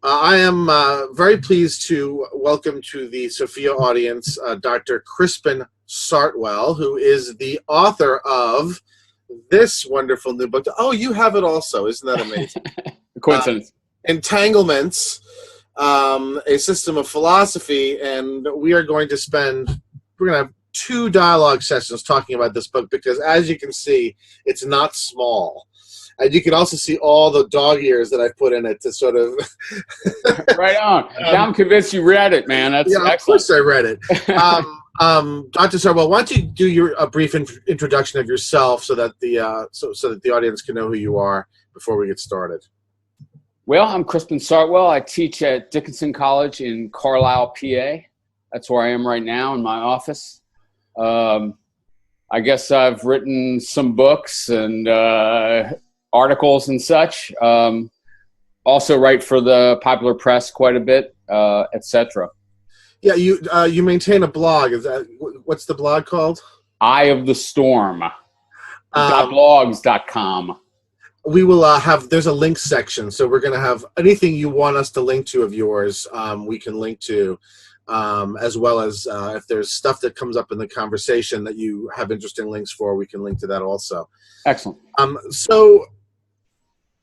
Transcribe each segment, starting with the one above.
I am very pleased to welcome to the Sophia audience Dr. Crispin Sartwell, who is the author of this wonderful new book. Oh, you have it also. Isn't that amazing? Coincidence. Entanglements, a system of philosophy, and we're going to have two dialogue sessions talking about this book because, as you can see, it's not small. And you can also see all the dog ears that I've put in it to sort of... Right on. Now I'm convinced you read it, man. That's excellent. Of course I read it. Dr. Sartwell, why don't you do a brief introduction of yourself so that the audience can know who you are before we get started? Well, I'm Crispin Sartwell. I teach at Dickinson College in Carlisle, PA. That's where I am right now in my office. I guess I've written some books and articles and such. Also write for the popular press quite a bit, etc. Yeah, you maintain a blog. What's the blog called? Eye of the Storm. .blogs.com. We will there's a link section, so we're going to have anything you want us to link to of yours, we can link to, as well as if there's stuff that comes up in the conversation that you have interesting links for, we can link to that also. Excellent.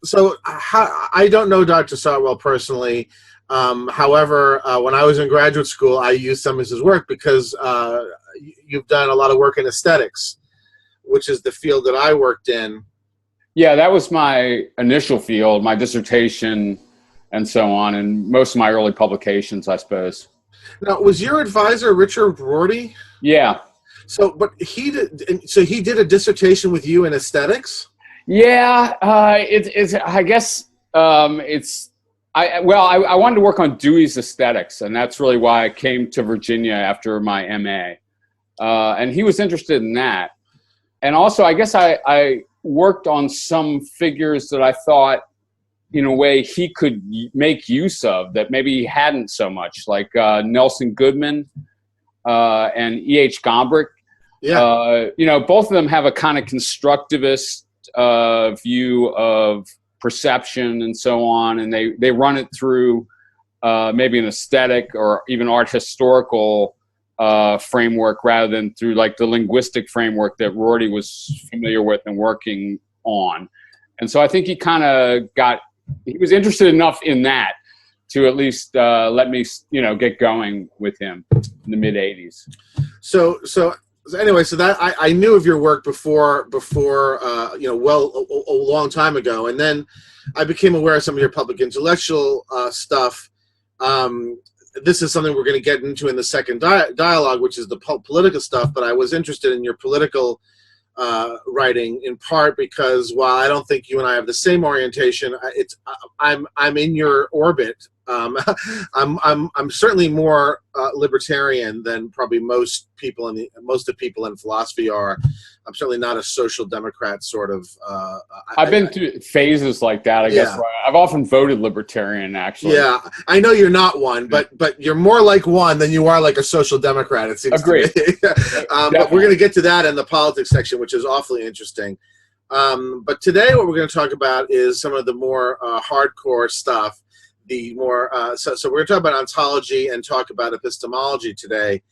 So I don't know Dr. Sartwell personally. However, when I was in graduate school, I used some of his work because you've done a lot of work in aesthetics, which is the field that I worked in. Yeah, that was my initial field, my dissertation and so on, and most of my early publications, I suppose. Now, was your advisor Richard Rorty? Yeah. So he did a dissertation with you in aesthetics? Yeah, it's. I guess it's. I wanted to work on Dewey's aesthetics, and that's really why I came to Virginia after my MA. And he was interested in that, and also I guess I worked on some figures that I thought, in a way, he could make use of that maybe he hadn't so much, like Nelson Goodman and E.H. Gombrich. Yeah. Both of them have a kind of constructivist view of perception and so on, and they run it through maybe an aesthetic or even art historical framework rather than through like the linguistic framework that Rorty was familiar with and working on. And so I think he was interested enough in that to at least let me get going with him in the mid 80s. So anyway, so that I knew of your work before a long time ago, and then I became aware of some of your public intellectual stuff. This is something we're going to get into in the second dialogue, which is the political stuff. But I was interested in your political writing in part because while I don't think you and I have the same orientation, I'm in your orbit. I'm certainly more libertarian than probably most of the people in philosophy are. I'm certainly not a social democrat sort of. I've been through phases like that, I guess. I've often voted libertarian, actually. Yeah, I know you're not one, but you're more like one than you are like a social democrat. It seems. Agreed. To me. But we're going to get to that in the politics section, which is awfully interesting. But today, what we're going to talk about is some of the more hardcore stuff. The more so we're going to talk about ontology and talk about epistemology today.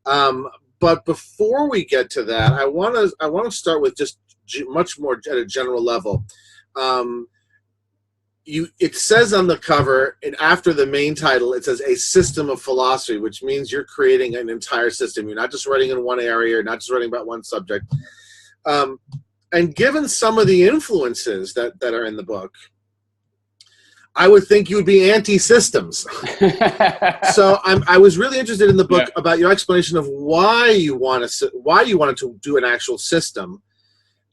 But before we get to that, I want to start with just much more at a general level. It says on the cover, and after the main title, it says a system of philosophy, which means you're creating an entire system. You're not just writing in one area, you're not just writing about one subject. And given some of the influences that are in the book, I would think you would be anti-systems. So I was really interested in the book about your explanation of why you wanted to do an actual system,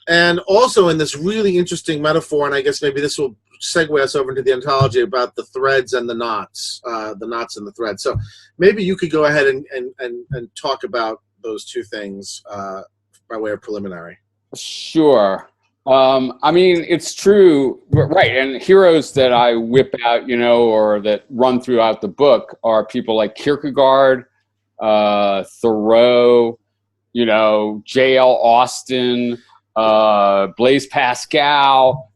and also in this really interesting metaphor. And I guess maybe this will segue us over into the ontology about the threads and the knots and the threads. So maybe you could go ahead and talk about those two things by way of preliminary. Sure. I mean, it's true, right? And heroes that I whip out, or that run throughout the book are people like Kierkegaard, Thoreau, J.L. Austin, Blaise Pascal,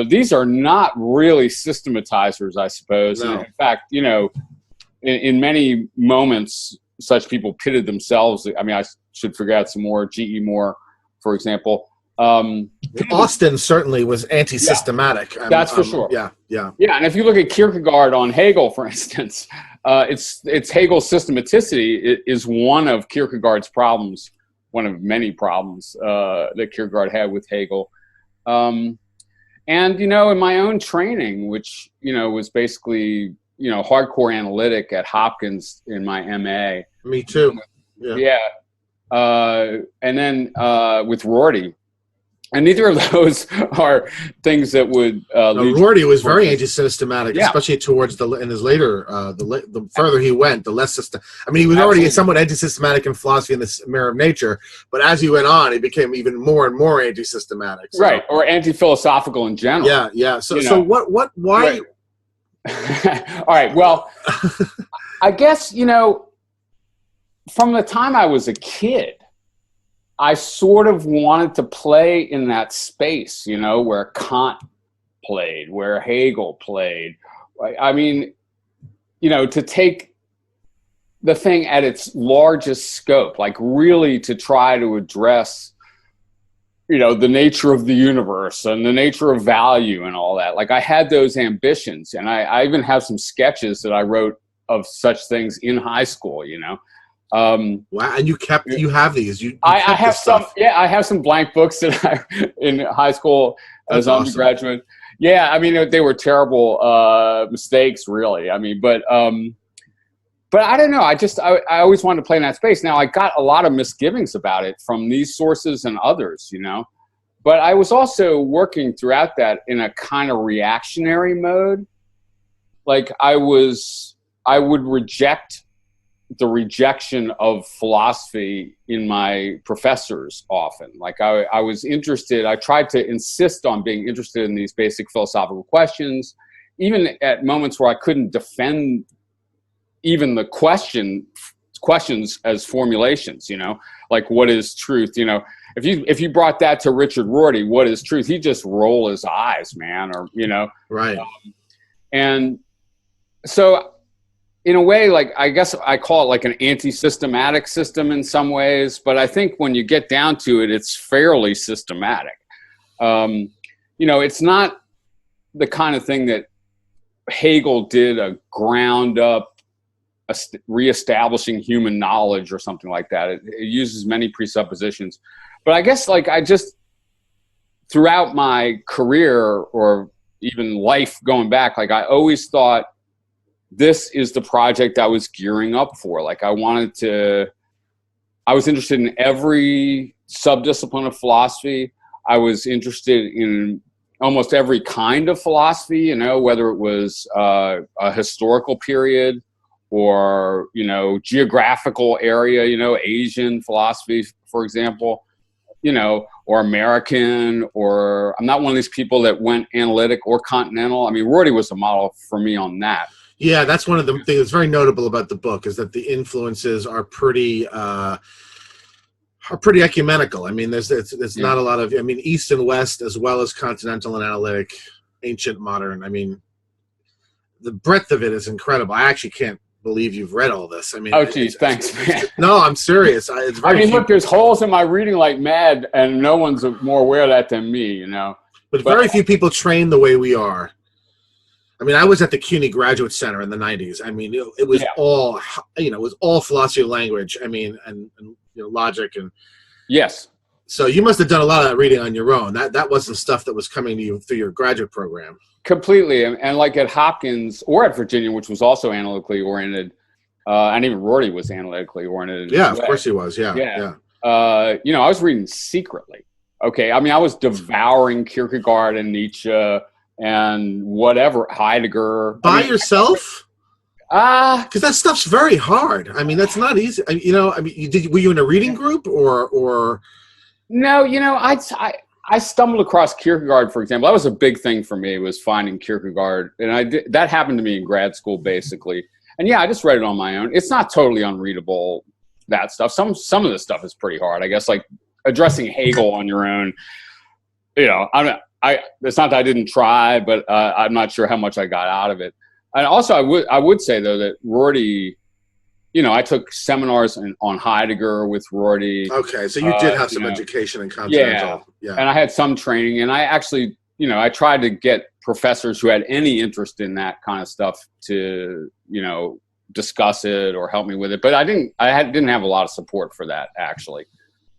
These are not really systematizers, I suppose. No. And in fact, in many moments, such people pitted themselves. I mean, I should figure out some more. G.E. Moore, for example. Austin certainly was anti-systematic. That's for sure. Yeah. And if you look at Kierkegaard on Hegel, for instance, it's Hegel's systematicity is one of Kierkegaard's problems, one of many problems that Kierkegaard had with Hegel. And in my own training, which was basically hardcore analytic at Hopkins in my MA. Me too. Yeah. And then with Rorty. And neither of those are things that would. Rorty was very anti-systematic, especially towards in his later. The further he went, the less system. I mean, he was already somewhat anti-systematic in philosophy in the Mirror of Nature, but as he went on, he became even more and more anti-systematic. So. Right, or anti-philosophical in general. Yeah. So what? Why? Right. All right. Well, I guess from the time I was a kid, I sort of wanted to play in that space, where Kant played, where Hegel played. I mean, to take the thing at its largest scope, like really to try to address, the nature of the universe and the nature of value and all that. Like I had those ambitions, and I even have some sketches that I wrote of such things in high school, Wow, and you have these. I have some. Yeah, I have some blank books that I in high school as undergraduate. Awesome. Yeah, I mean they were terrible mistakes, really. I mean, but I don't know. I always wanted to play in that space. Now I got a lot of misgivings about it from these sources and others, But I was also working throughout that in a kind of reactionary mode. Like I would reject the rejection of philosophy in my professors often. Like I was interested, I tried to insist on being interested in these basic philosophical questions, even at moments where I couldn't defend even the questions as formulations, like what is truth? If you brought that to Richard Rorty, what is truth? He'd just roll his eyes, man, or, Right. And so, in a way, like I guess I call it like an anti-systematic system in some ways, but I think when you get down to it, it's fairly systematic. It's not the kind of thing that Hegel did a ground up reestablishing human knowledge or something like that. It uses many presuppositions, but I guess like I just throughout my career or even life going back, like I always thought, this is the project I was gearing up for. Like I was interested in every subdiscipline of philosophy. I was interested in almost every kind of philosophy, whether it was a historical period or, geographical area, Asian philosophy, for example, or American, or I'm not one of these people that went analytic or continental. I mean, Rorty was a model for me on that. Yeah, that's one of the things that's very notable about the book is that the influences are pretty ecumenical. I mean, there's not a lot of, East and West as well as continental and analytic, ancient, modern. I mean, the breadth of it is incredible. I actually can't believe you've read all this. I mean, oh, geez, thanks, man. No, I'm serious. Look, there's holes in my reading like mad, and no one's more aware of that than me, But very few people train the way we are. I mean, I was at the CUNY Graduate Center in the 90s. I mean, it was all, it was all philosophy of language. I mean, and logic and. Yes. So you must have done a lot of that reading on your own. That wasn't stuff that was coming to you through your graduate program. Completely, and like at Hopkins or at Virginia, which was also analytically oriented, and even Rorty was analytically oriented. Yeah, of course he was. Yeah. I was reading secretly. Okay, I mean, I was devouring Kierkegaard and Nietzsche and whatever, Heidegger. By yourself? Because that stuff's very hard. I mean, that's not easy. Were you in a reading group or? No, I stumbled across Kierkegaard, for example. That was a big thing for me, was finding Kierkegaard, and that happened to me in grad school, basically. And I just read it on my own. It's not totally unreadable, that stuff. Some of the stuff is pretty hard, I guess. Like addressing Hegel on your own. it's not that I didn't try, but I'm not sure how much I got out of it. And also, I would say though that Rorty, I took seminars on Heidegger with Rorty. Okay, so you did have some education in continental. Yeah, and I had some training, and I actually, I tried to get professors who had any interest in that kind of stuff to, discuss it or help me with it. But I didn't have a lot of support for that, actually.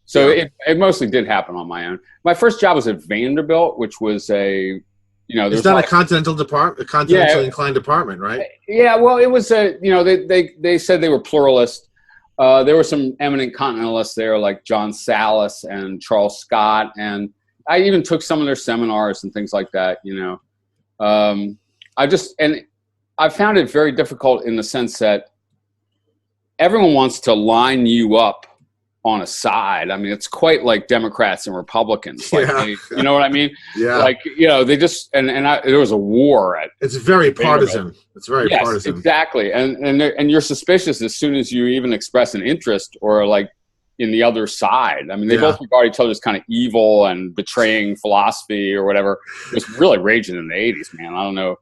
So it mostly did happen on my own. My first job was at Vanderbilt, which was a, it's not a continental department, a continentally inclined department, right? Yeah, well, it was they said they were pluralist. There were some eminent continentalists there, like John Salas and Charles Scott, and I even took some of their seminars and things like that. I found it very difficult in the sense that everyone wants to line you up on a side. I mean, it's quite like Democrats and Republicans. Like you know what I mean? Yeah. Like, they just, there was a war at. It's very partisan. It's very partisan. Exactly. And you're suspicious as soon as you even express an interest or like in the other side. I mean, they both regard each other as kind of evil and betraying philosophy or whatever. It was really raging in the 80s, man. I don't know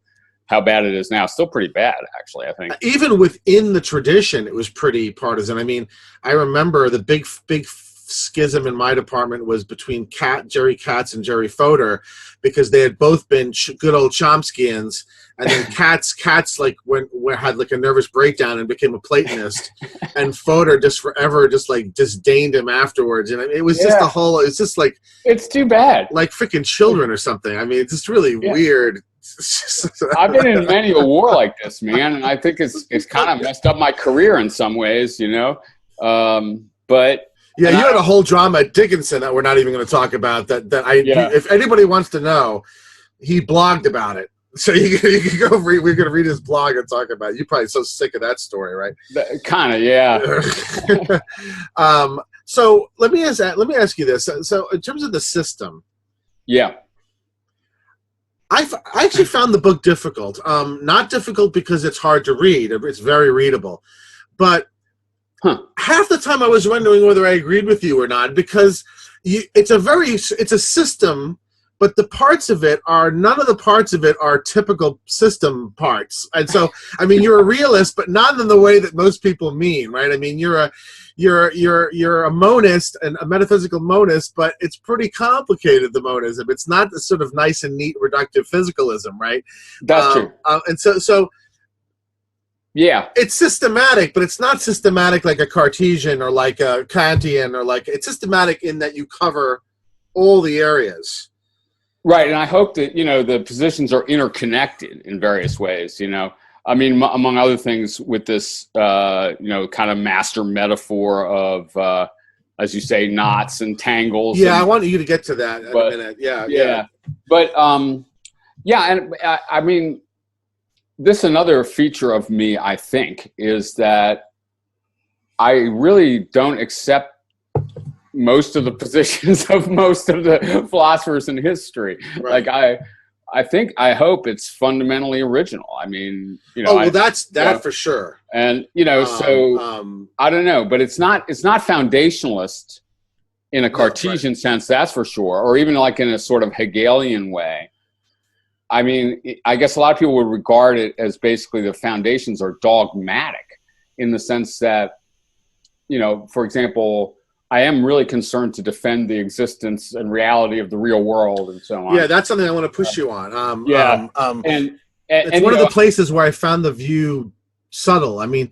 how bad it is now. Still pretty bad, actually, I think. Even within the tradition, it was pretty partisan. I mean, I remember the big schism in my department was between Jerry Katz and Jerry Fodor, because they had both been good old Chomskyians, and then Katz had like a nervous breakdown and became a Platonist, and Fodor just forever disdained him afterwards. And it was just it's just like, it's too bad, like freaking children or something. I mean, it's just really weird. I've been in many a war like this, man, and I think it's kind of messed up my career in some ways, but you had a whole drama at Dickinson that we're not even going to talk about. If anybody wants to know, he blogged about it, so you can go read. We're going to read his blog and talk about it. You're probably so sick of that story, right? Kind of, yeah. So let me ask you this. So in terms of the system, I actually found the book difficult. Not difficult because it's hard to read. It's very readable. But half the time I was wondering whether I agreed with you or not, because it's a system, but none of the parts of it are typical system parts. And so, I mean, you're a realist, but not in the way that most people mean, right? I mean, you're a monist and a metaphysical monist, but it's pretty complicated, the monism. It's not the sort of nice and neat reductive physicalism, right? That's true. And so it's systematic, but it's not systematic like a Cartesian or like a Kantian, or like, it's systematic in that you cover all the areas. Right, and I hope that, the positions are interconnected in various ways, I mean, among other things, with this, kind of master metaphor of, as you say, knots and tangles. Yeah, I want you to get to that in a minute. Yeah. But, and I mean, this another feature of me, I think, is that I really don't accept most of the positions of most of the philosophers in history. Right. Like I hope it's fundamentally original. I mean, that's for sure. And I don't know, but it's not foundationalist in a Cartesian sense, that's for sure, or even like in a sort of Hegelian way. I mean, I guess a lot of people would regard it as basically the foundations are dogmatic, in the sense that, for example, I am really concerned to defend the existence and reality of the real world and so on. Yeah, that's something I want to push you on. And it's one of the places where I found the view subtle. I mean,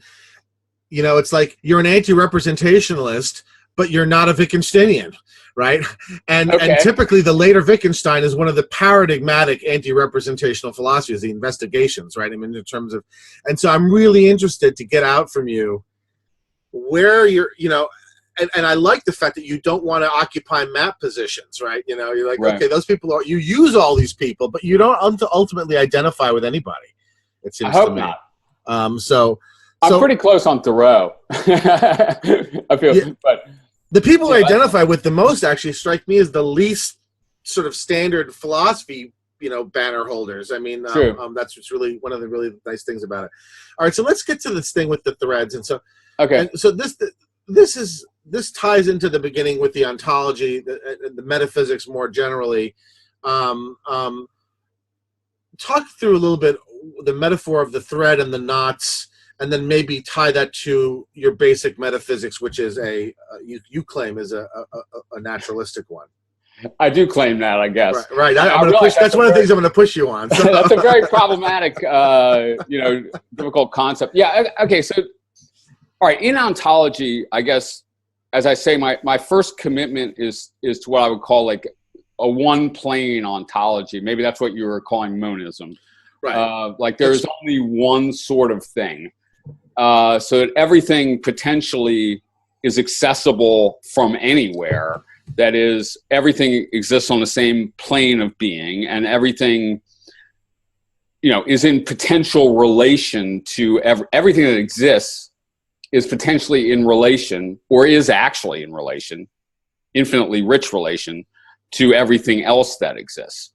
it's like you're an anti-representationalist, but you're not a Wittgensteinian, right? And typically the later Wittgenstein is one of the paradigmatic anti-representational philosophies, the investigations, right? I mean, in terms of, and so I'm really interested to get out from you where you're, and I like the fact that you don't want to occupy map positions, right? You're like, okay, those people you use all these people, but you don't ultimately identify with anybody. It seems to me. Not. So I'm pretty close on Thoreau. I feel, but the people I identify with the most actually strike me as the least sort of standard philosophy, banner holders. I mean, that's what's really one of the really nice things about it. All right, so let's get to this thing with the threads, and so this ties into the beginning with the ontology, the metaphysics more generally. Talk through a little bit the metaphor of the thread and the knots, and then maybe tie that to your basic metaphysics, which is you claim is a naturalistic one. I do claim that, I guess. Right. I'm going to push. That's one of the things I'm going to push you on. So. That's a very problematic, difficult concept. Yeah. Okay. So, all right. In ontology, I guess, as I say, my first commitment is to what I would call like a one-plane ontology. Maybe that's what you were calling monism. Right. Like there's only one sort of thing, so that everything potentially is accessible from anywhere. That is, everything exists on the same plane of being, and everything, is in potential relation to everything that exists is potentially in relation, or is actually in relation, infinitely rich relation, to everything else that exists.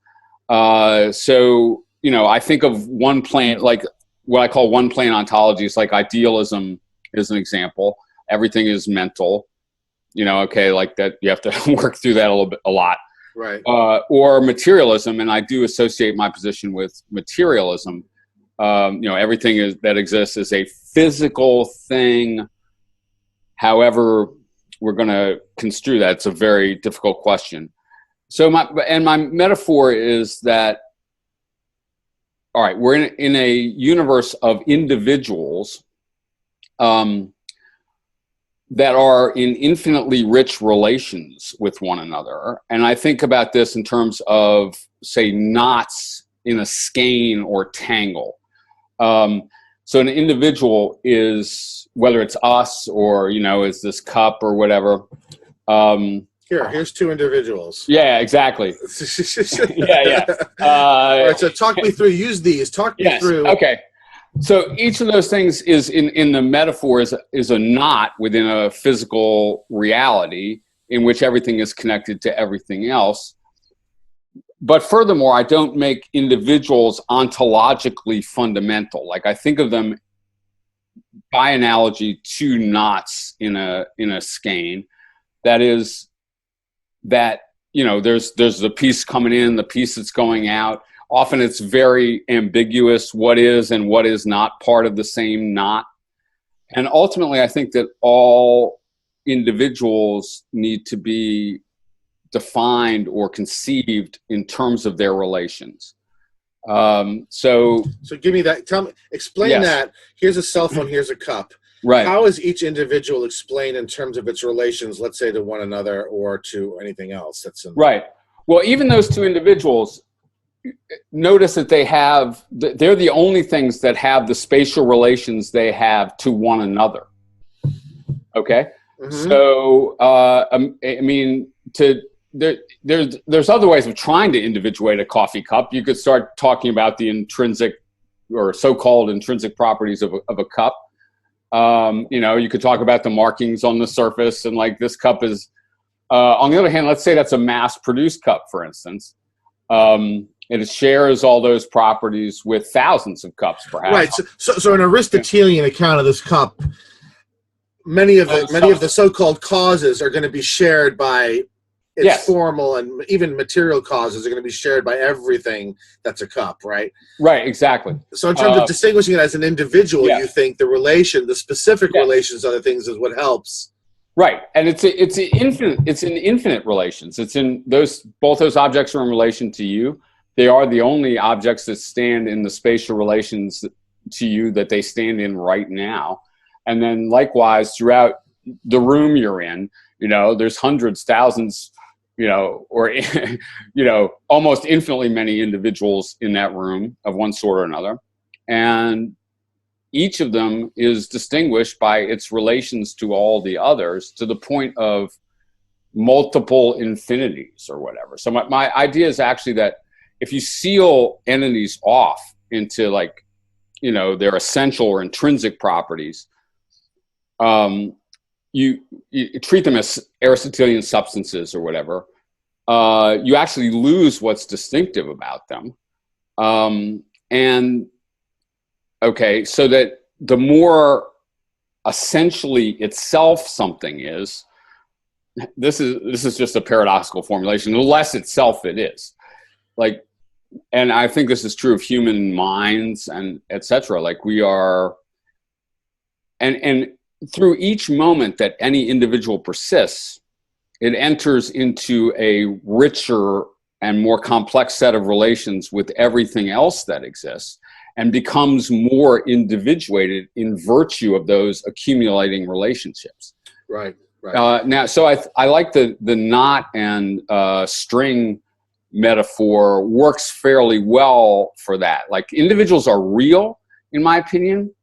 So, I think of one plane, like what I call one plane ontologies, like idealism is an example. Everything is mental. Like that, you have to work through that a lot. Right. Or materialism, and I do associate my position with materialism. Everything that exists is a physical thing. However, we're going to construe that. It's a very difficult question. So my metaphor is that, all right, we're in a universe of individuals, that are in infinitely rich relations with one another. And I think about this in terms of, say, knots in a skein or tangle. So an individual is, whether it's us or, is this cup or whatever. Here's two individuals. Yeah, exactly. Yeah. All right, so talk me through, use these, talk me through. Okay. So each of those things is in the metaphor is a knot within a physical reality in which everything is connected to everything else. But furthermore, I don't make individuals ontologically fundamental. Like I think of them by analogy to knots in a skein. That is that, there's the piece coming in, the piece that's going out. Often it's very ambiguous what is and what is not part of the same knot. And ultimately, I think that all individuals need to be defined or conceived in terms of their relations. So give me that. Tell me, explain that. Here's a cell phone, here's a cup. Right. How is each individual explained in terms of its relations, let's say, to one another or to anything else that's in Right. Well, even those two individuals, notice that they're the only things that have the spatial relations they have to one another. Okay. Mm-hmm. So, there's other ways of trying to individuate a coffee cup. You could start talking about the intrinsic or so-called intrinsic properties of a cup. You could talk about the markings on the surface, and like this cup is, on the other hand, let's say that's a mass-produced cup, for instance. It shares all those properties with thousands of cups, perhaps. Right. So an Aristotelian account of this cup, many of the so-called causes are going to be shared by its formal and even material causes are going to be shared by everything that's a cup, right? Right. Exactly. So in terms of distinguishing it as an individual, you think the specific relations of the things is what helps. Right, and it's in infinite relations. It's in both those objects are in relation to you. They are the only objects that stand in the spatial relations to you that they stand in right now. And then likewise, throughout the room you're in, there's hundreds, thousands, or, almost infinitely many individuals in that room of one sort or another. And each of them is distinguished by its relations to all the others to the point of multiple infinities or whatever. So my idea is actually that if you seal entities off into their essential or intrinsic properties, you treat them as Aristotelian substances or whatever, you actually lose what's distinctive about them. So that the more essentially itself something is, this is just a paradoxical formulation, the less itself it is. like, and I think this is true of human minds and etc. Like we are, and through each moment that any individual persists, it enters into a richer and more complex set of relations with everything else that exists, and becomes more individuated in virtue of those accumulating relationships. Right. Right. Now, so I like the knot and string metaphor works fairly well for that. Like individuals are real, in my opinion,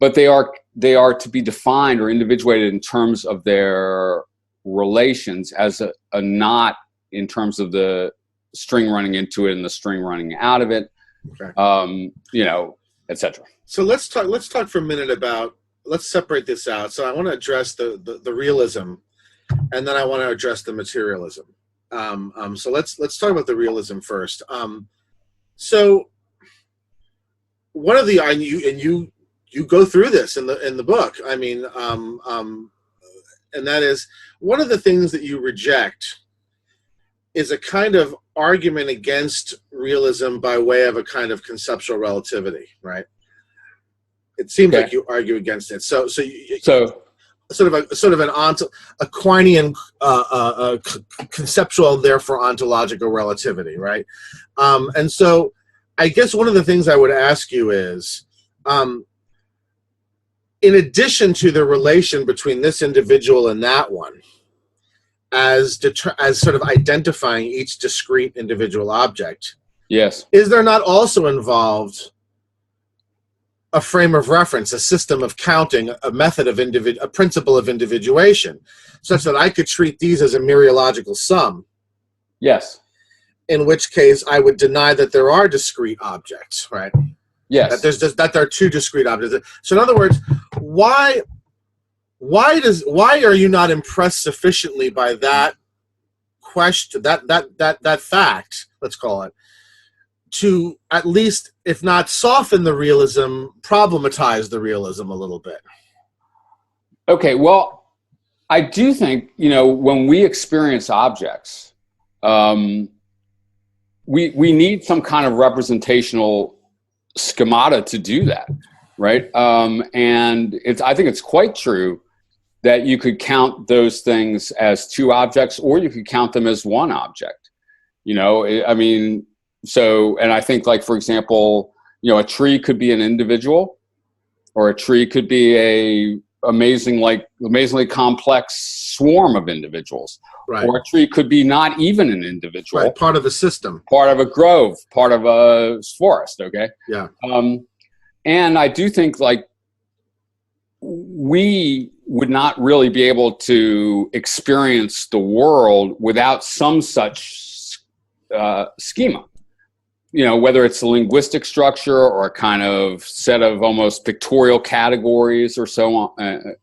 but they are to be defined or individuated in terms of their relations as a knot in terms of the string running into it and the string running out of it, Okay. etc. So let's talk for a minute about, let's separate this out. So I want to address the realism, and then I want to address the materialism. So let's talk about the realism first. So one of the, and you go through this in the book. I mean, and that is one of the things that you reject is a kind of argument against realism by way of a kind of conceptual relativity, right? It seems like you argue against it. So sort of an Aquinian conceptual, therefore ontological relativity, right? And so I guess one of the things I would ask you is, in addition to the relation between this individual and that one, as sort of identifying each discrete individual object, yes, is there not also involved a frame of reference, a system of counting, a method of a principle of individuation, such that I could treat these as a mereological sum? Yes. In which case, I would deny that there are discrete objects, right? Yes. That there are two discrete objects. So, in other words, why are you not impressed sufficiently by that question, that fact, let's call it, to at least, if not soften the realism, problematize the realism a little bit? Okay, well, I do think, when we experience objects, we need some kind of representational schemata to do that, right? And I think it's quite true that you could count those things as two objects, or you could count them as one object. And I think, like, for example, a tree could be an individual, or a tree could be a amazingly complex swarm of individuals. Right. Or a tree could be not even an individual. Right, part of a system. Part of a grove, part of a forest, okay? Yeah. And I do think, like, we would not really be able to experience the world without some such schema. Whether it's a linguistic structure or a kind of set of almost pictorial categories or so on,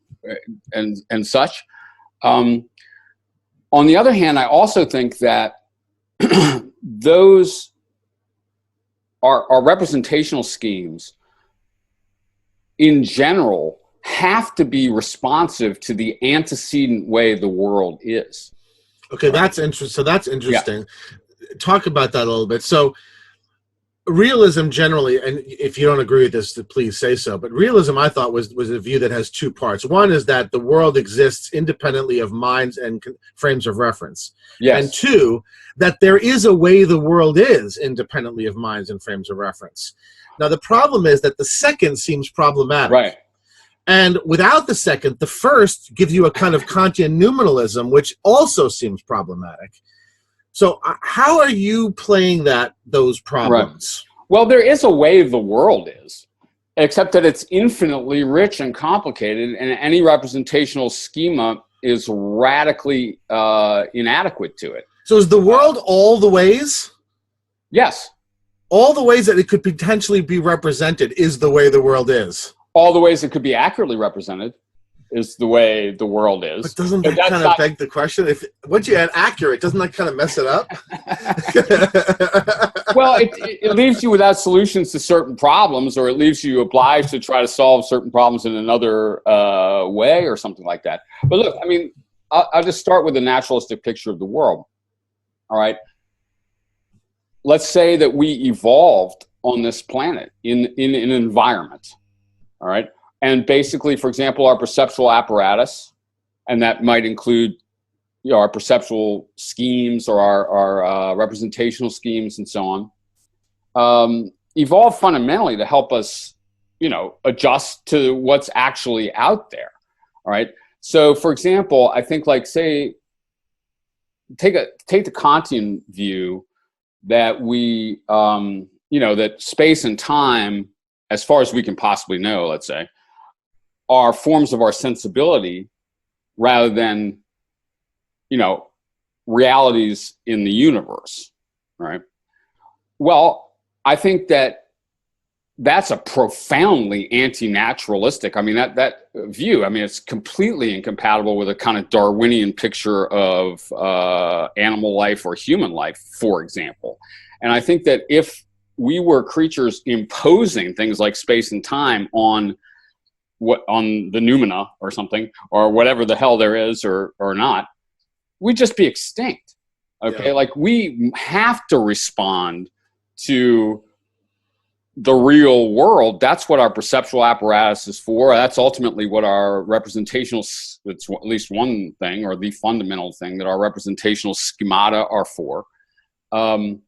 and such. On the other hand, I also think that those are representational schemes in general have to be responsive to the antecedent way the world is. Okay, that's interesting. So that's interesting. Yeah. Talk about that a little bit. So realism generally, and if you don't agree with this, please say so, but realism, I thought, was a view that has two parts. One is that the world exists independently of minds and frames of reference. Yes. And two, that there is a way the world is independently of minds and frames of reference. Now, the problem is that the second seems problematic. Right. And without the second, the first gives you a kind of Kantian nominalism, which also seems problematic. So how are you playing those problems? Right. Well, there is a way the world is, except that it's infinitely rich and complicated, and any representational schema is radically inadequate to it. So is the world all the ways? Yes. All the ways that it could potentially be represented is the way the world is. All the ways it could be accurately represented is the way the world is. But doesn't that kind of beg the question? If once you add accurate, doesn't that kind of mess it up? Well, it leaves you without solutions to certain problems, or it leaves you obliged to try to solve certain problems in another way or something like that. But look, I mean, I'll just start with a naturalistic picture of the world. All right. let's say that we evolved on this planet in an environment, all right? And basically, for example, our perceptual apparatus, and that might include our perceptual schemes or our representational schemes and so on, evolved fundamentally to help us, adjust to what's actually out there, all right? So, for example, I think, like, say, take the Kantian view that we, that space and time, as far as we can possibly know, let's say, are forms of our sensibility rather than, realities in the universe, right? Well, I think that's a profoundly anti-naturalistic. I mean, that view, I mean, it's completely incompatible with a kind of Darwinian picture of animal life or human life, for example. And I think that if we were creatures imposing things like space and time on the noumena or something, or whatever the hell there is or not, we'd just be extinct. Okay. Yeah. Like, we have to respond to the real world. That's what our perceptual apparatus is for. That's ultimately what our representational, it's at least one thing, or the fundamental thing that our representational schemata are for. So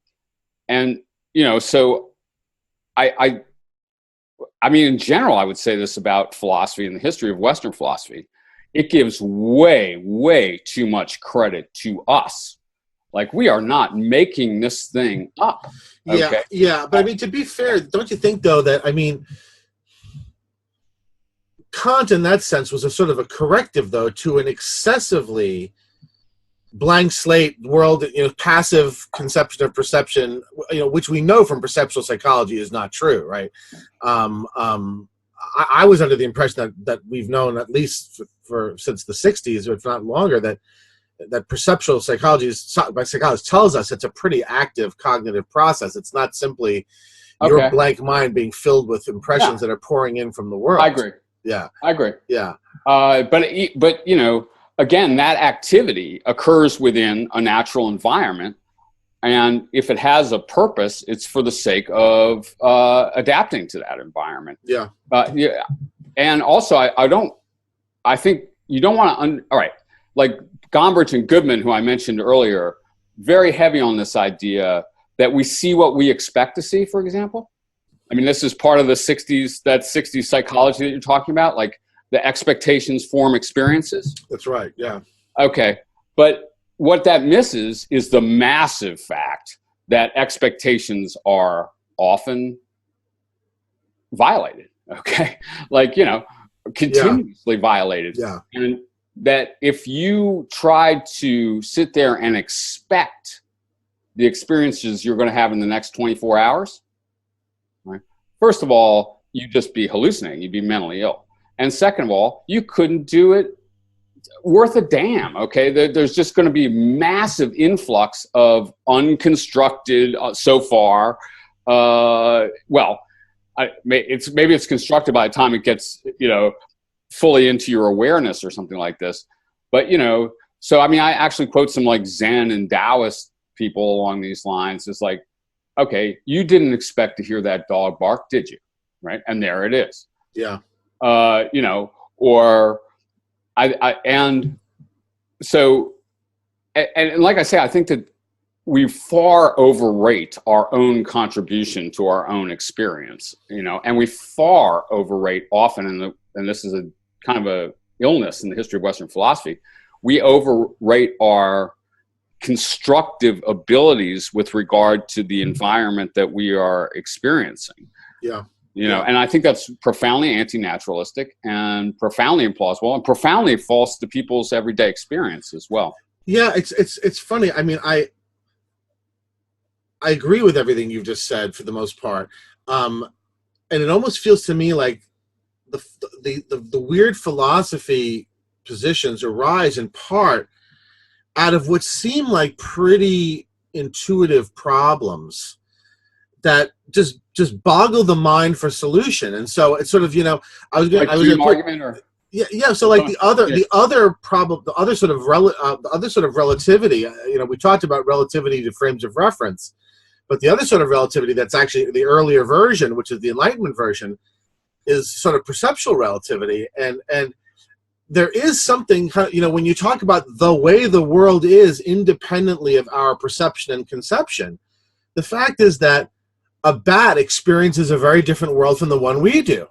I mean, in general, I would say this about philosophy and the history of Western philosophy. It gives way, way too much credit to us. Like, we are not making this thing up. Okay? Yeah. But I mean, to be fair, don't you think, though, that, I mean, Kant in that sense was a sort of a corrective, though, to an excessively blank slate world, passive conception of perception, which we know from perceptual psychology is not true, right? I was under the impression that we've known, at least for since the 60s, or if not longer, that perceptual psychology psychologists tells us it's a pretty active cognitive process. It's not simply your blank mind being filled with impressions that are pouring in from the world. I agree. Yeah. I agree. Yeah. But again, that activity occurs within a natural environment. And if it has a purpose, it's for the sake of adapting to that environment. Yeah. And also, I think you don't want to, all right, like Gombrich and Goodman, who I mentioned earlier, very heavy on this idea that we see what we expect to see, for example. I mean, this is part of the 60s psychology that you're talking about, like the expectations form experiences. That's right, yeah. Okay, but what that misses is the massive fact that expectations are often violated, okay? Like, continuously violated. Yeah. And that if you try to sit there and expect the experiences you're going to have in the next 24 hours, right? First of all, you'd just be hallucinating. You'd be mentally ill. And second of all, you couldn't do it worth a damn, okay? There's just going to be massive influx of unconstructed, so far, maybe it's constructed by the time it gets, fully into your awareness or something like this. But, so, I mean, I actually quote some like Zen and Taoist people along these lines. It's like, okay, you didn't expect to hear that dog bark, did you? Right? And there it is. Yeah. And like I say, I think that we far overrate our own contribution to our own experience, and we far overrate often, and this is a kind of a illness in the history of Western philosophy, we overrate our constructive abilities with regard to the environment that we are experiencing. Yeah. And I think that's profoundly anti-naturalistic and profoundly implausible and profoundly false to people's everyday experience as well. Yeah, it's funny. I mean, I agree with everything you've just said for the most part, and it almost feels to me like the weird philosophy positions arise in part out of what seem like pretty intuitive problems that just boggle the mind for solution. And so it's sort of, argument or so like the other problem, the other sort of relativity, we talked about relativity to frames of reference, But the other sort of relativity that's actually the earlier version, which is the Enlightenment version, is sort of perceptual relativity. And there is something, when you talk about the way the world is independently of our perception and conception, the fact is that a bat experiences a very different world from the one we do.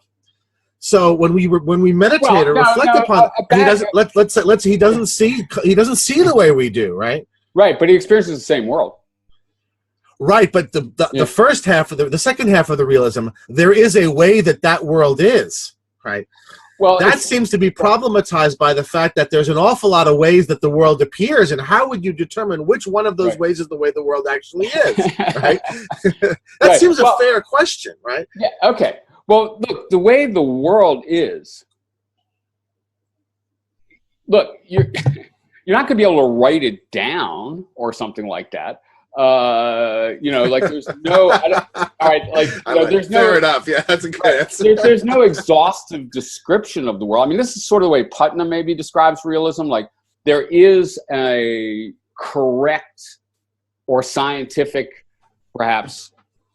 So when we meditate or reflect upon, he doesn't see the way we do, right? Right, but he experiences the same world. Right, but the first half of the second half of the realism, there is a way that world is, right? Well, that seems to be problematized by the fact that there's an awful lot of ways that the world appears, and how would you determine which one of those ways is the way the world actually is, right? That seems a fair question, right? Yeah, okay. Well, look, the way the world is, look, you're not going to be able to write it down or something like that. Like there's no, there's no, fair enough. Yeah, that's a good answer. There's no exhaustive description of the world. I mean, this is sort of the way Putnam maybe describes realism. Like there is a correct or scientific, perhaps,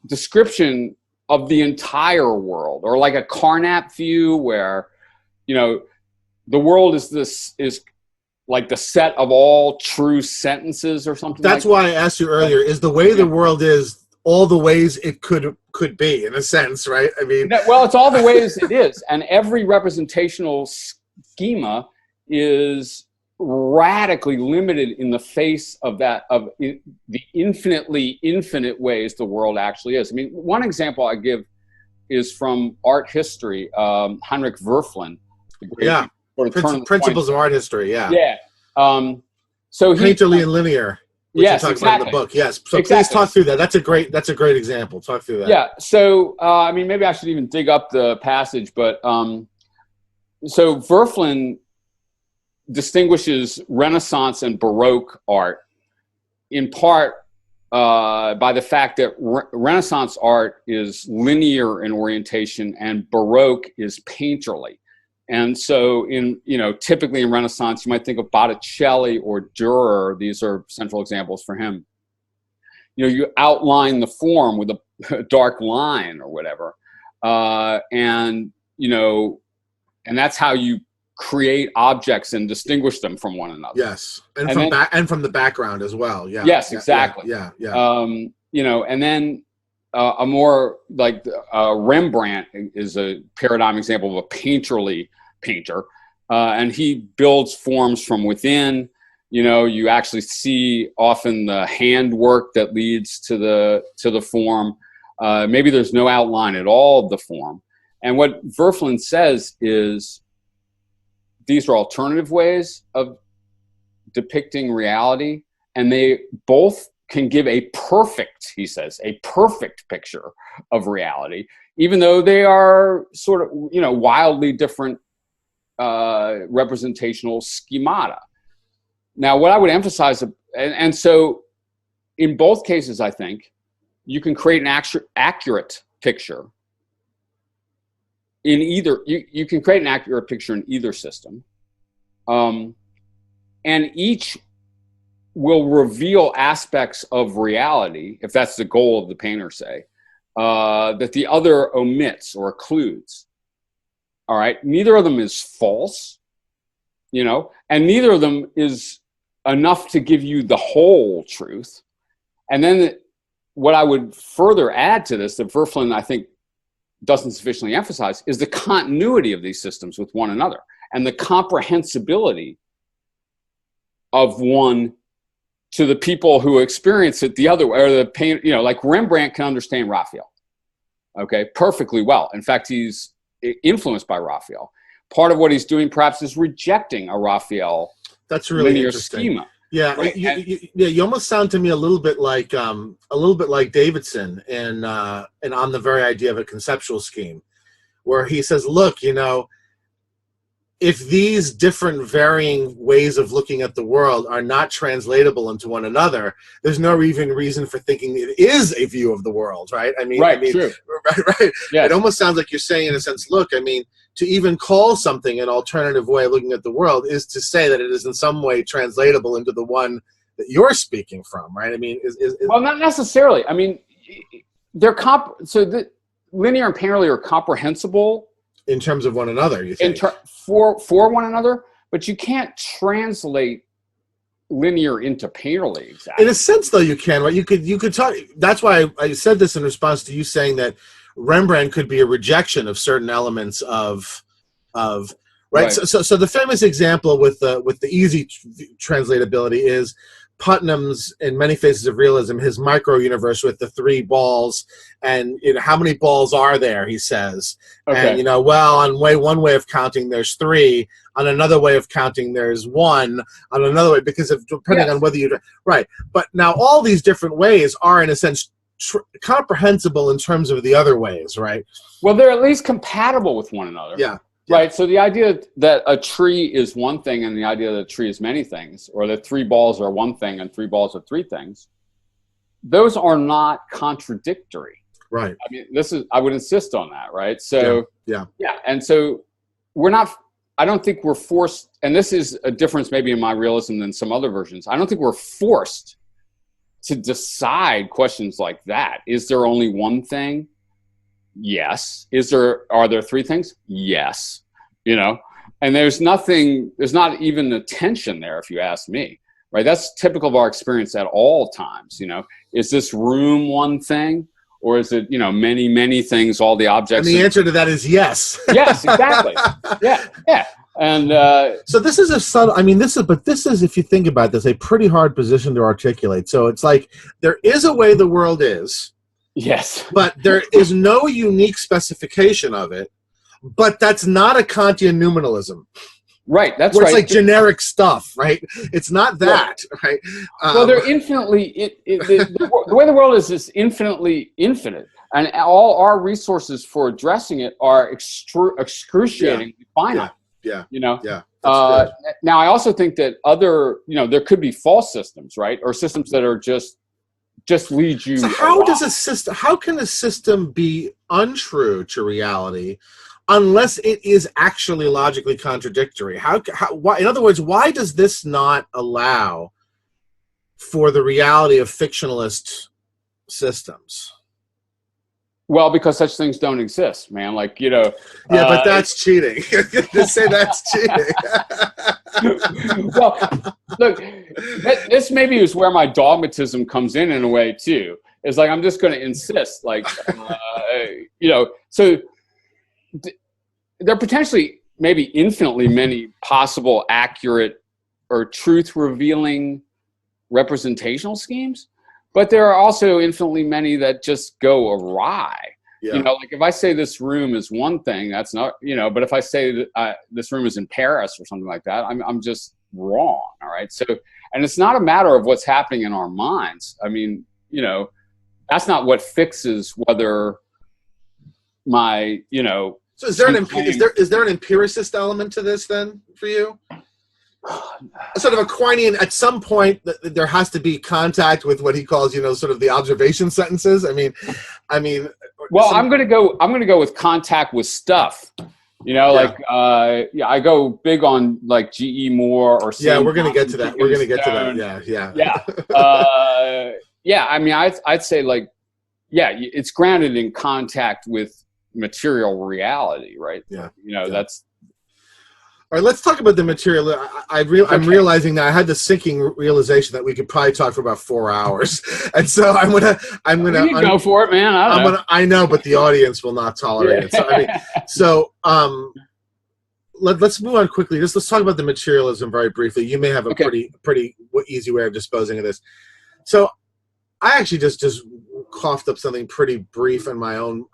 description of the entire world, or like a Carnap view where, the world is like the set of all true sentences or something. That's why I asked you earlier, is the way the world is all the ways it could be, in a sense, right? I mean, well, it's all the ways it is, and every representational schema is radically limited in the face of the infinitely infinite ways the world actually is. I mean, one example I give is from art history, Heinrich Wölfflin, the great Principles of Art History, yeah. So painterly and linear. Yes, you talk about in the book. Yes. So please talk through that. That's a great example. Talk through that. Yeah. So maybe I should even dig up the passage, but so Wölfflin distinguishes Renaissance and Baroque art in part by the fact that Renaissance art is linear in orientation and Baroque is painterly. And so typically in Renaissance, you might think of Botticelli or Dürer. These are central examples for him. You outline the form with a dark line or whatever. And that's how you create objects and distinguish them from one another. Yes. And from the background as well. Yeah. Yes, exactly. Yeah. And then a more like Rembrandt is a paradigm example of a painterly painter, and he builds forms from within. You actually see often the handwork that leads to the form. Maybe there's no outline at all of the form. And what Wölfflin says is these are alternative ways of depicting reality, and they both can give a perfect picture of reality, even though they are sort of, wildly different representational schemata. Now, what I would emphasize, and so in both cases, I think, you can create an accurate picture in either, you can create an accurate picture in either system. And each will reveal aspects of reality, if that's the goal of the painter, say, that the other omits or occludes. All right, neither of them is false, and neither of them is enough to give you the whole truth. And then what I would further add to this, that Wölfflin, I think, doesn't sufficiently emphasize, is the continuity of these systems with one another and the comprehensibility of one to the people who experience it the other way, or the pain, like Rembrandt can understand Raphael, perfectly well. In fact, he's influenced by Raphael. Part of what he's doing perhaps is rejecting a Raphael linear schema. Yeah, right? You almost sound to me a little bit like Davidson and on the very idea of a conceptual scheme, where he says, look, if these different varying ways of looking at the world are not translatable into one another, there's no even reason for thinking it is a view of the world, right? True. Right. Yes. It almost sounds like you're saying, in a sense, look, to even call something an alternative way of looking at the world is to say that it is in some way translatable into the one that you're speaking from, right? Well, not necessarily. so the linear and parallel are comprehensible in terms of one another, you think? For one another, but you can't translate linear into parallel exactly. In a sense, though, you can, right? You could talk. That's why I said this in response to you saying that Rembrandt could be a rejection of certain elements of right. So the famous example with the easy translatability is Putnam's In Many Faces of Realism, his micro universe with the 3 balls, and how many balls are there? He says, and well, on one way of counting, there's 3. On another way of counting, there's 1. On another way, because of depending on whether you right. But now all these different ways are, in a sense, comprehensible in terms of the other ways, right? Well, they're at least compatible with one another. Yeah. Right. So the idea that a tree is one thing and the idea that a tree is many things, or that 3 balls are one thing and 3 balls are 3 things, those are not contradictory. Right. I mean, I would insist on that. Right. So, yeah. And so I don't think we're forced, and this is a difference maybe in my realism than some other versions. I don't think we're forced to decide questions like that. Is there only one thing? Yes. Are there 3 things? Yes. And there's not even a tension there, if you ask me, right? That's typical of our experience at all times. Is this room one thing, or is it, many, many things, all the objects? And the answer to that is yes. Yes, exactly. Yeah. And so this is a subtle, this is, if you think about this, a pretty hard position to articulate. So it's like, there is a way the world is. Yes. But there is no unique specification of it. But that's not a Kantian nominalism. Right, that's where right. It's like generic stuff, right? It's not that, right? Well, they're infinitely, the way the world is infinitely infinite. And all our resources for addressing it are excruciatingly finite. Yeah. Now, I also think that there could be false systems, right? Or systems that are just lead you. So how can a system be untrue to reality unless it is actually logically contradictory? Why, in other words, why does this not allow for the reality of fictionalist systems? Well, because such things don't exist, man. Yeah, but that's cheating. To say that's cheating. Well, look, this maybe is where my dogmatism comes in a way too. It's like I'm just going to insist, So there are potentially maybe infinitely many possible accurate or truth-revealing representational schemes. But there are also infinitely many that just go awry. Yeah. If I say this room is one thing, that's not, but if I say that this room is in Paris or something like that, I'm just wrong. All right. So, and it's not a matter of what's happening in our minds. That's not what fixes whether my, So is there an empiricist element to this then for you? Sort of Aquinian, at some point there has to be contact with what he calls, sort of the observation sentences. Well, I'm going to go with contact with stuff. I go big on G.E. Moore or we're going to get to that. We're going to get to that. I'd say it's grounded in contact with material reality, right? That's. All right, let's talk about the material. I'm realizing that I had the sinking realization that we could probably talk for about 4 hours, and so I'm gonna go for it, man. I know, but the audience will not tolerate it. Let's move on quickly. Let's talk about the materialism very briefly. You may have a pretty easy way of disposing of this. So, I actually just coughed up something pretty brief in my own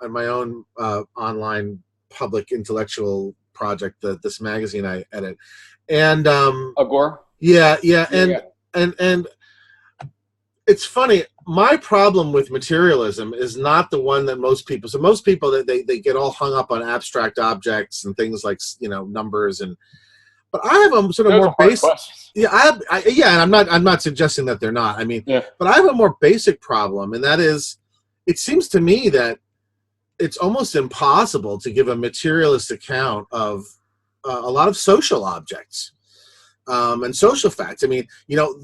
online public intellectual project, this magazine I edit, and Agora. And it's funny. My problem with materialism is not the one that most people. So most people they get all hung up on abstract objects and things like numbers but I have a sort of more basic. And I'm not suggesting that they're not. But I have a more basic problem, and that is, it seems to me that it's almost impossible to give a materialist account of a lot of social objects and social facts. The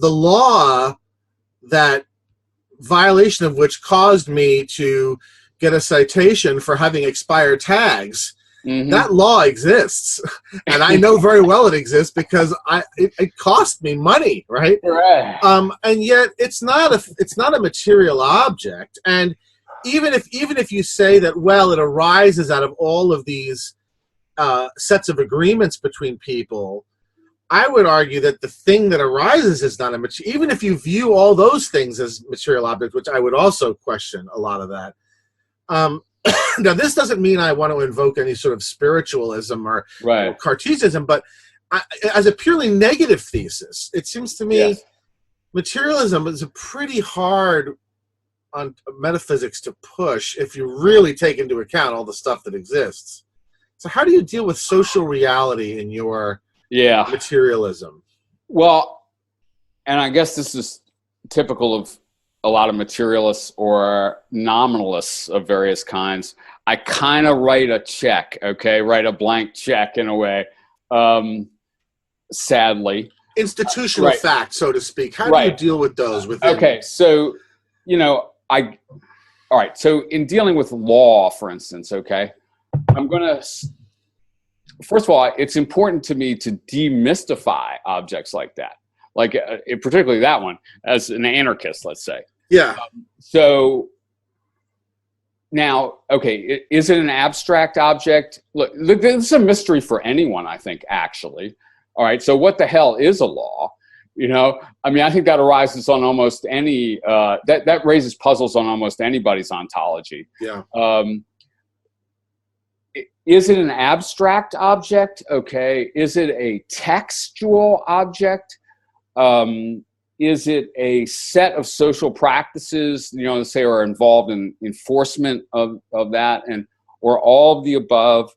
law that violation of which caused me to get a citation for having expired tags. Mm-hmm. That law exists, and I know very well it exists because it cost me money, right? Right. And yet it's not a material object. And even if you say that, well, it arises out of all of these sets of agreements between people, I would argue that the thing that arises is not a material. Even if you view all those things as material objects, which I would also question a lot of that. Now, this doesn't mean I want to invoke any sort of spiritualism or Cartesianism, but as a purely negative thesis, it seems to me materialism is a pretty hard on metaphysics to push if you really take into account all the stuff that exists. So how do you deal with social reality in your materialism? Well, and I guess this is typical of a lot of materialists or nominalists of various kinds. I kind of write a check, write a blank check in a way, sadly. Institutional fact, so to speak. How do you deal with those within? Okay, so, all right, so in dealing with law, for instance, I'm going to, first of all, it's important to me to demystify objects like that. Like particularly that one, as an anarchist, let's say. Yeah. So now, is it an abstract object? Look, this is a mystery for anyone, I think, actually. All right, so what the hell is a law? I think that arises on almost any, that raises puzzles on almost anybody's ontology. Yeah. Is it an abstract object? Is it a textual object? Is it a set of social practices, say are involved in enforcement of that, or all of the above?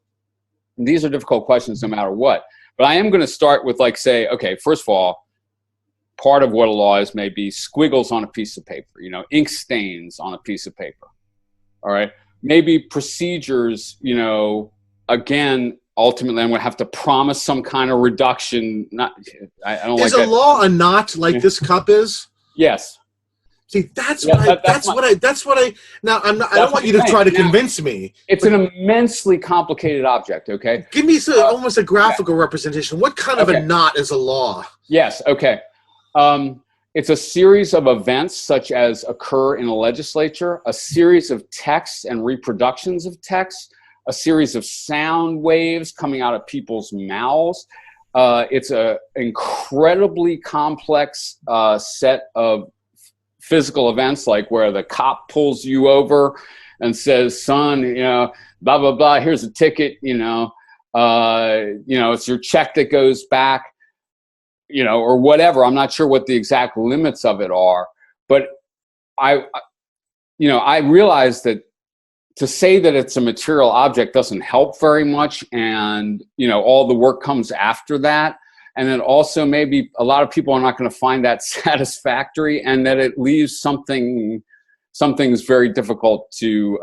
And these are difficult questions no matter what. But I am going to start with first of all, part of what a law is may be squiggles on a piece of paper, ink stains on a piece of paper. All right. Maybe procedures, again, ultimately, I'm going to have to promise some kind of reduction. I don't like that. Is a law a knot like this cup is? Yes. See, that's what I. Now, I don't want you to try to convince me. It's an immensely complicated object. Give me almost a graphical representation. What kind of a knot is a law? Yes. It's a series of events such as occur in a legislature, a series of texts and reproductions of texts, a series of sound waves coming out of people's mouths. It's an incredibly complex set of physical events, like where the cop pulls you over and says, son, blah, blah, blah, here's a ticket, it's your check that goes back, or whatever. I'm not sure what the exact limits of it are, but I realize that to say that it's a material object doesn't help very much, and all the work comes after that, and then also maybe a lot of people are not going to find that satisfactory, and that it leaves something's very difficult to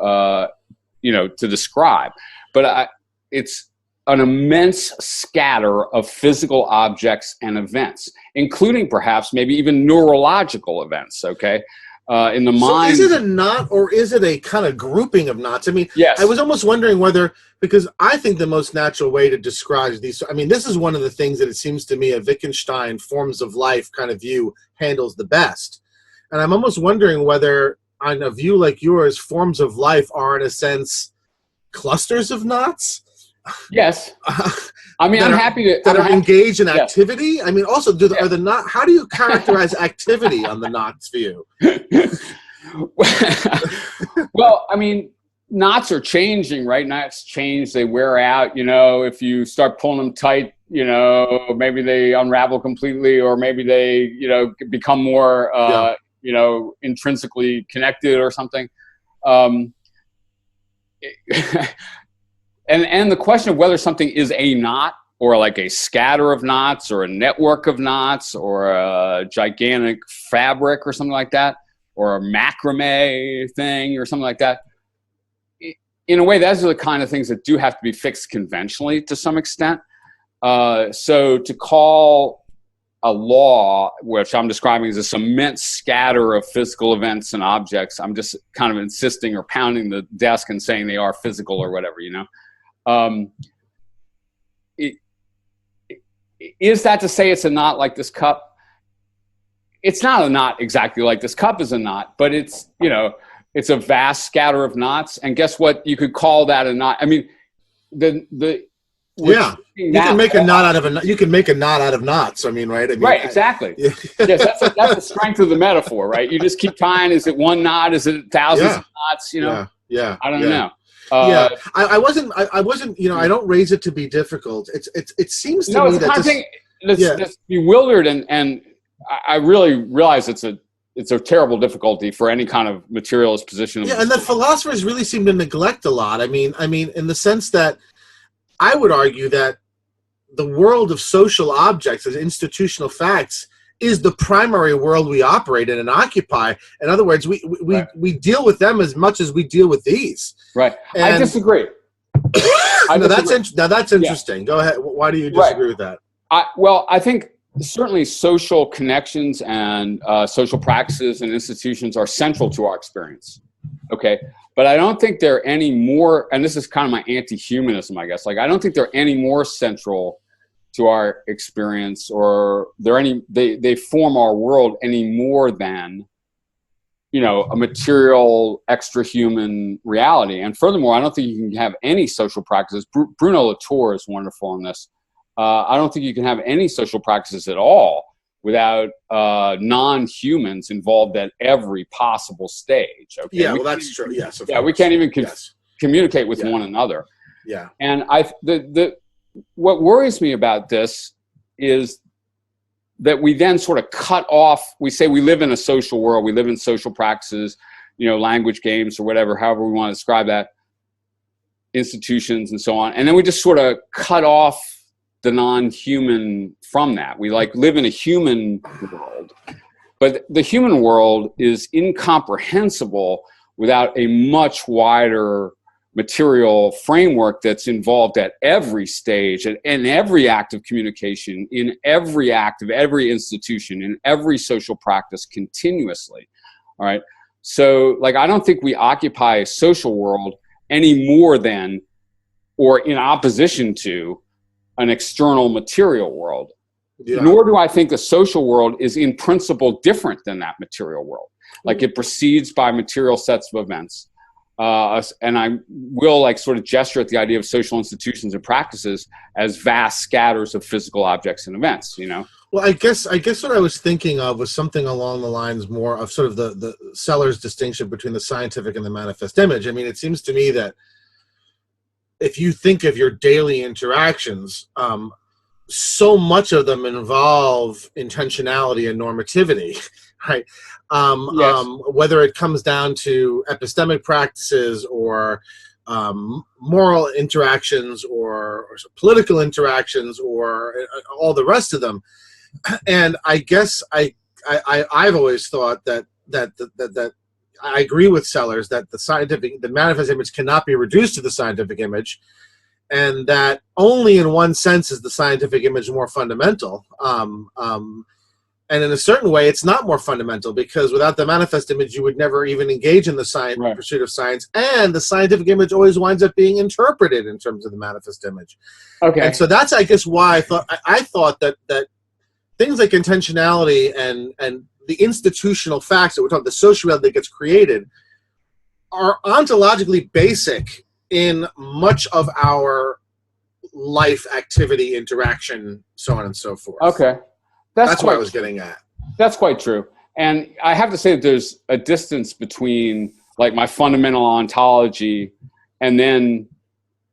to describe. But it's an immense scatter of physical objects and events, including perhaps maybe even neurological events. In the mind. So is it a knot, or is it a kind of grouping of knots? I mean, yes. I was almost wondering whether, because I think the most natural way to describe these, this is one of the things that it seems to me a Wittgenstein forms of life kind of view handles the best. And I'm almost wondering whether on a view like yours, forms of life are in a sense clusters of knots. Yes. I'm happy to engage in activity. I mean, also, are the knot? How do you characterize activity on the knots view? Well, knots are changing, right? Knots change; they wear out. If you start pulling them tight, maybe they unravel completely, or maybe they, become more, intrinsically connected or something. And the question of whether something is a knot, or like a scatter of knots, or a network of knots, or a gigantic fabric or something like that, or a macrame thing or something like that, in a way, those are the kind of things that do have to be fixed conventionally to some extent. So to call a law, which I'm describing as this immense scatter of physical events and objects. I'm just kind of insisting or pounding the desk and saying they are physical or whatever, Is that to say it's a knot like this cup? It's not a knot exactly like this cup is a knot, but it's, it's a vast scatter of knots. And guess what? You could call that a knot. I mean, you can make a knot out of a. You can make a knot out of knots. I mean, right? Right, exactly. Yes, that's the strength of the metaphor, right? You just keep tying. Is it one knot? Is it thousands of knots? Yeah. I don't know. I wasn't. I don't raise it to be difficult. It seems to me it's the kind of thing that's bewildered, and I really realize it's a terrible difficulty for any kind of materialist position. Yeah, and that philosophers really seem to neglect a lot. I mean, in the sense that I would argue that the world of social objects as institutional facts is the primary world we operate in and occupy. In other words, we deal with them as much as we deal with these. Right. And I disagree. That's interesting. Yeah. Go ahead. Why do you disagree with that? I think certainly social connections and social practices and institutions are central to our experience. Okay. But I don't think they're any more, and this is kind of my anti-humanism, I guess. Like, I don't think they're any more central to our experience, or they form our world any more than, a material, extra-human reality. And furthermore, I don't think you can have any social practices. Bruno Latour is wonderful on this. I don't think you can have any social practices at all without non-humans involved at every possible stage. Okay? Yeah, well, that's true. Yes. We can't even communicate with one another. Yeah. And what worries me about this is that we then sort of cut off. We say we live in a social world. We live in social practices, language games or whatever, however we want to describe that, institutions and so on. And then we just sort of cut off the non-human from that. We live in a human world, but the human world is incomprehensible without a much wider material framework that's involved at every stage and in every act of communication, in every act of every institution, in every social practice continuously. All right. So I don't think we occupy a social world any more than, or in opposition to, an external material world. Yeah. Nor do I think the social world is in principle different than that material world. It proceeds by material sets of events. And I will sort of gesture at the idea of social institutions and practices as vast scatters of physical objects and events, Well, I guess what I was thinking of was something along the lines more of sort of the Sellers' distinction between the scientific and the manifest image. I mean, it seems to me that if you think of your daily interactions, so much of them involve intentionality and normativity, right? Yes. Whether it comes down to epistemic practices or moral interactions or political interactions or all the rest of them. And I guess I've always thought that I agree with Sellers that the manifest image cannot be reduced to the scientific image, and that only in one sense is the scientific image more fundamental. And in a certain way, it's not more fundamental, because without the manifest image, you would never even engage in the pursuit of science, and the scientific image always winds up being interpreted in terms of the manifest image. Okay. And so that's, I guess, why I thought that things like intentionality and the institutional facts that we're talking, the social reality that gets created, are ontologically basic in much of our life, activity, interaction, so on and so forth. Okay. That's what I was getting at. That's quite true. And I have to say that there's a distance between my fundamental ontology and then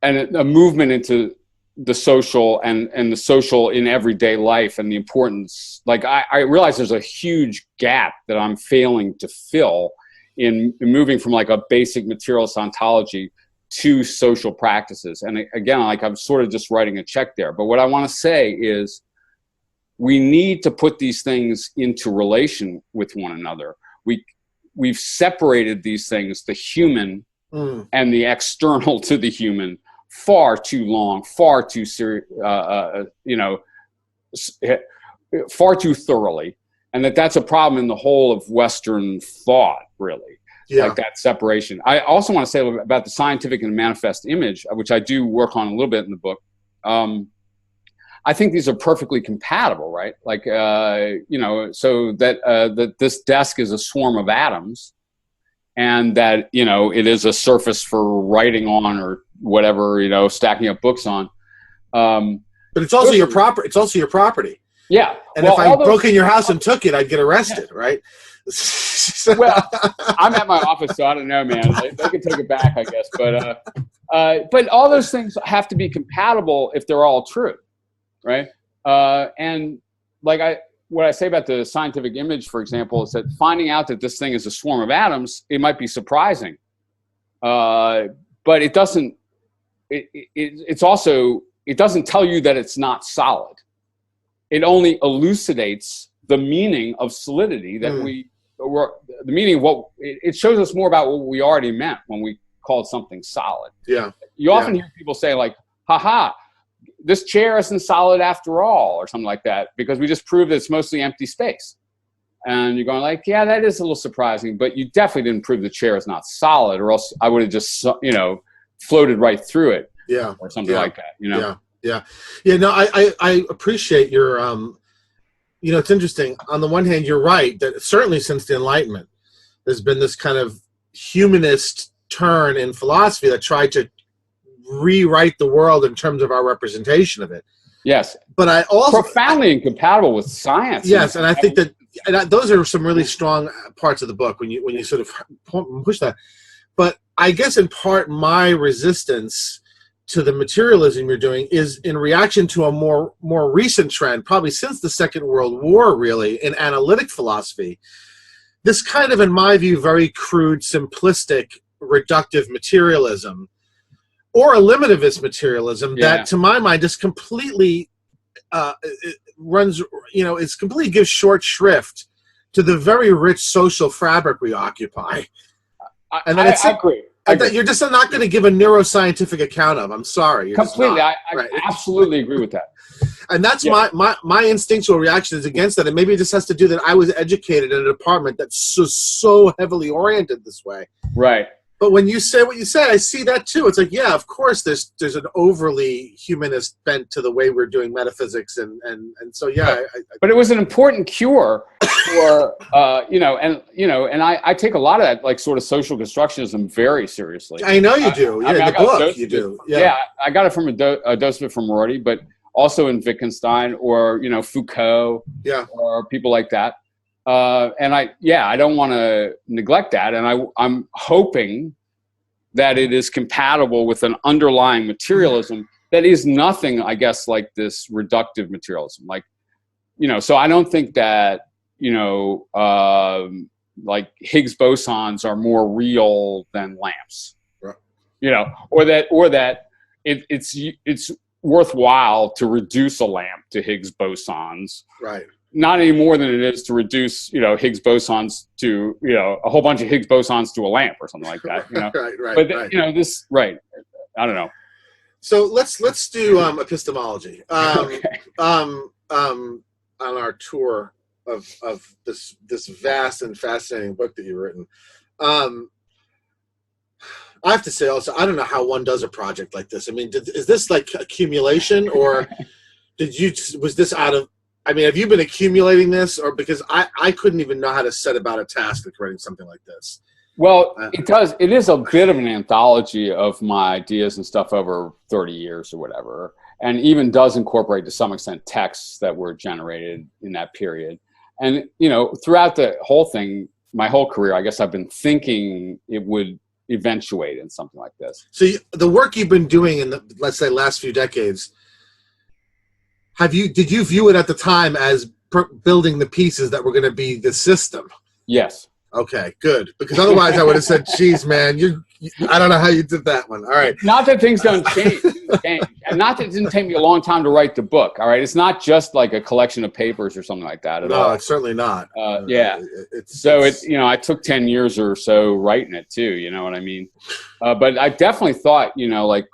a movement into the social and the social in everyday life and the importance. I realize there's a huge gap that I'm failing to fill in moving from a basic materialist ontology to social practices. And again, I'm sort of just writing a check there. But what I want to say is, we need to put these things into relation with one another. We've separated these things, the human and the external to the human, far too long, far too serious. far too thoroughly, and that's a problem in the whole of Western thought, really. Yeah. Like that separation. I also want to say about the scientific and manifest image, which I do work on a little bit in the book. I think these are perfectly compatible, right? Like, so that this desk is a swarm of atoms, and that, it is a surface for writing on or whatever, stacking up books on. But it's also your property. It's also your property. Yeah. And if I broke in your house and took it, I'd get arrested, right? Well, I'm at my office, so I don't know, man. They can take it back, I guess. But all those things have to be compatible if they're all true, right? And like what I say about the scientific image, for example, is that finding out that this thing is a swarm of atoms, it might be surprising, but it doesn't. It's also, it doesn't tell you that it's not solid. It only elucidates the meaning of solidity that the meaning of what it shows us more about what we already meant when we called something solid. Yeah. You often hear people say like, haha, this chair isn't solid after all, or something like that, because we just proved that it's mostly empty space. And you're going like, yeah, that is a little surprising, but you definitely didn't prove the chair is not solid, or else I would have just, floated right through it. Yeah. Or something like that, Yeah. No, I appreciate your, it's interesting. On the one hand, you're right that certainly since the Enlightenment, there's been this kind of humanist turn in philosophy that tried to rewrite the world in terms of our representation of it. Yes. But I also profoundly incompatible with science. Yes. And I think that those are some really strong parts of the book when you sort of push that. But I guess in part my resistance to the materialism you're doing is in reaction to a more recent trend, probably since the Second World War, really, in analytic philosophy. This kind of, in my view, very crude, simplistic, reductive materialism, or eliminativist materialism that, to my mind, just completely runs, it's completely gives short shrift to the very rich social fabric we occupy. And then I agree. That you're just not going to give a neuroscientific account of. I'm sorry. Completely. I absolutely agree with that. And that's my instinctual reaction is against that. And maybe it just has to do that I was educated in a department that's so heavily oriented this way. Right. But when you say what you say, I see that too. It's like, yeah, of course there's an overly humanist bent to the way we're doing metaphysics. And so, yeah. But it was an important cure for, and I take a lot of that, like, sort of social constructionism very seriously. I know you do. Yeah, in the book you do. Yeah, I got it from a dose of it from Rorty, but also in Wittgenstein or, Foucault or people like that. And I don't want to neglect that. And I'm hoping that it is compatible with an underlying materialism that is nothing, I guess, like this reductive materialism. Like, so I don't think that, like Higgs bosons are more real than lamps, right. Or that it's worthwhile to reduce a lamp to Higgs bosons. Right. Not any more than it is to reduce, Higgs bosons to, a whole bunch of Higgs bosons to a lamp or something like that. Right. But this, right. I don't know. So let's do epistemology. Okay. On our tour of this vast and fascinating book that you've written. I have to say also, I don't know how one does a project like this. I mean, is this like accumulation, or was this out of? I mean, have you been accumulating this, or because I couldn't even know how to set about a task like writing something like this? Well, it is a bit of an anthology of my ideas and stuff over 30 years or whatever, and even does incorporate to some extent texts that were generated in that period. And, throughout the whole thing, my whole career, I guess I've been thinking it would eventuate in something like this. So the work you've been doing in the, let's say, last few decades, did you view it at the time as building the pieces that were going to be the system? Yes. Okay, good. Because otherwise I would have said, geez, man, I don't know how you did that one. All right. Not that things don't change. And not that it didn't take me a long time to write the book. All right. It's not just like a collection of papers or something like that at all. No, it's certainly not. I took 10 years or so writing it too. You know what I mean? But I definitely thought, like,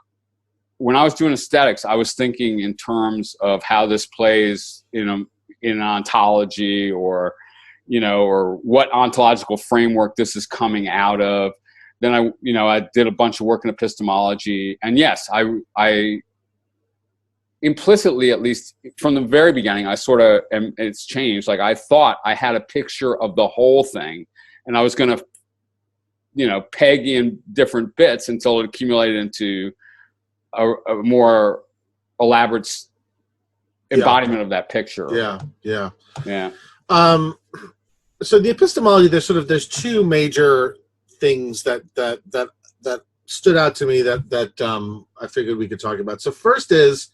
when I was doing aesthetics, I was thinking in terms of how this plays in in an ontology, or or what ontological framework this is coming out of. Then I did a bunch of work in epistemology, and yes, I implicitly, at least from the very beginning, I sort of, and it's changed. Like, I thought I had a picture of the whole thing, and I was going to, peg in different bits until it accumulated into a more elaborate embodiment of that picture. Yeah. So the epistemology, there's two major things that stood out to me that I figured we could talk about. So first is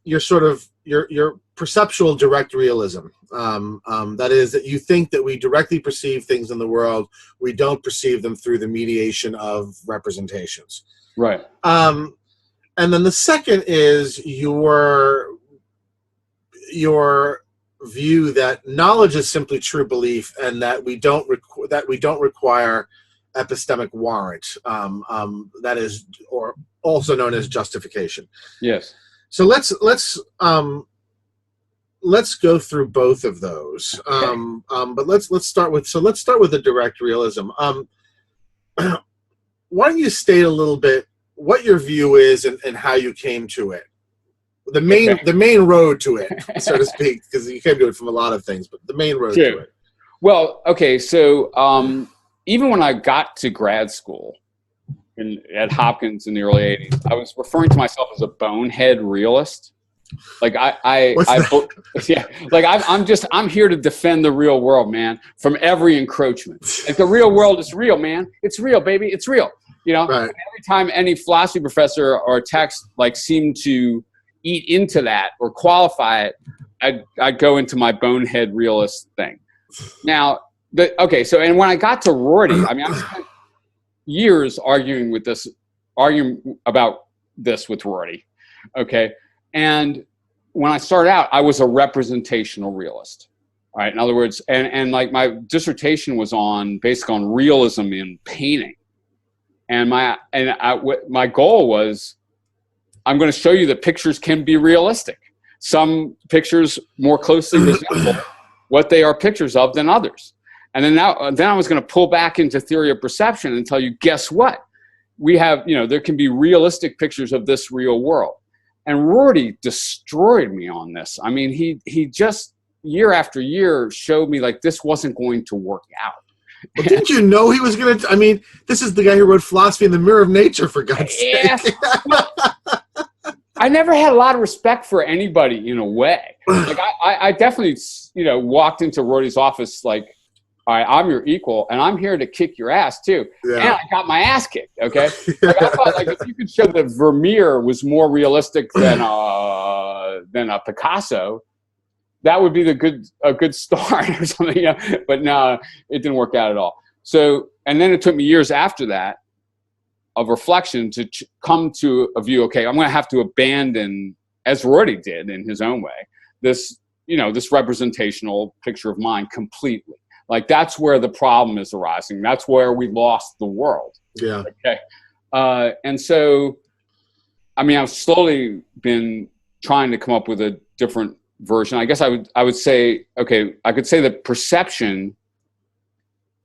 your perceptual direct realism. That is, that you think that we directly perceive things in the world. We don't perceive them through the mediation of representations. Right. And then the second is your view that knowledge is simply true belief, and that we don't require epistemic warrant. That is, or also known as justification. Yes. So let's go through both of those. Okay. But let's start with the direct realism. Why don't you state a little bit what your view is and how you came to it? The main road to it, so to speak, because you came to it from a lot of things, but the main road to it. Well, okay, so even when I got to grad school at Hopkins in the early 80s, I was referring to myself as a bonehead realist. Like I'm here to defend the real world, man, from every encroachment. Like, the real world is real, man. It's real, baby. It's real. Right. Every time any philosophy professor or text seemed to eat into that or qualify it, I'd go into my bonehead realist thing. Now, and when I got to Rorty, I spent years arguing about this with Rorty. Okay. And when I started out, I was a representational realist. All right. In other words, and my dissertation was basically on realism in painting. And my goal was, I'm going to show you that pictures can be realistic. Some pictures more closely resemble what they are pictures of than others. And then I was going to pull back into theory of perception and tell you, guess what? We have, there can be realistic pictures of this real world. And Rorty destroyed me on this. I mean, he just year after year showed me this wasn't going to work out. Well, didn't you know he was going to? This is the guy who wrote Philosophy in the Mirror of Nature, for God's sake. I never had a lot of respect for anybody in a way. I definitely, walked into Rorty's office all right, I'm your equal, and I'm here to kick your ass too. Yeah. And I got my ass kicked. Okay, I thought if you could show that Vermeer was more realistic than a Picasso, that would be a good start or something. But no, it didn't work out at all. So, and then it took me years after that of reflection to come to a view. Okay, I'm going to have to abandon, as Rorty did in his own way, this representational picture of mine completely. That's where the problem is arising. That's where we lost the world. Yeah. Okay. And so, I've slowly been trying to come up with a different version. I guess I would say, okay, I could say that perception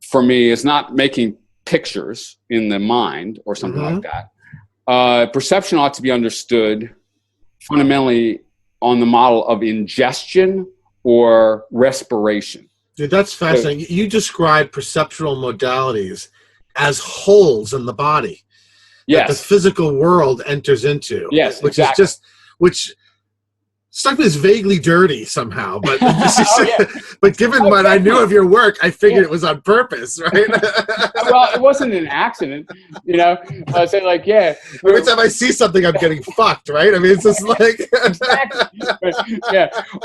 for me is not making pictures in the mind or something like that. Perception ought to be understood fundamentally on the model of ingestion or respiration. Dude, that's fascinating. You describe perceptual modalities as holes in the body that the physical world enters into. Yes, which exactly. is which struck me as vaguely dirty somehow. But but given what I knew of your work, I figured it was on purpose, right? Well, it wasn't an accident, I say Every time I see something, I'm getting fucked, right? It's just exactly.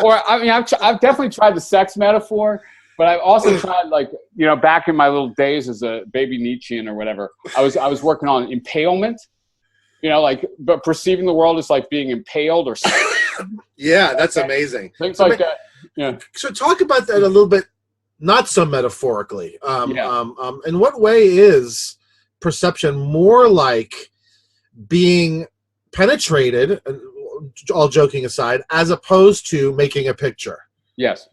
Or I've definitely tried the sex metaphor. But I've also tried, back in my little days as a baby Nietzschean or whatever, I was working on impalement, but perceiving the world as like being impaled or something. Yeah, that's amazing. Things like that. Yeah. So talk about that a little bit, not so metaphorically. In what way is perception more like being penetrated, all joking aside, as opposed to making a picture. Yes.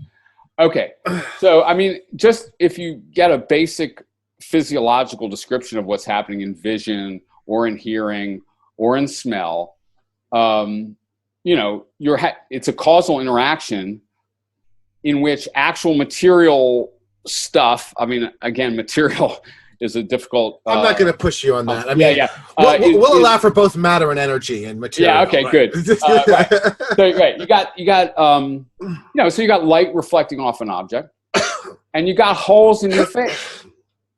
Okay. So, I mean, just if you get a basic physiological description of what's happening in vision or in hearing or in smell, you know, it's a causal interaction in which actual material stuff, I mean, again, material is a difficult... I'm not going to push you on that. I mean, yeah. We'll allow for both matter and energy and material. Yeah, okay, right? Good. Right. So, right, you got you know, so you got light reflecting off an object, and you got holes in your face.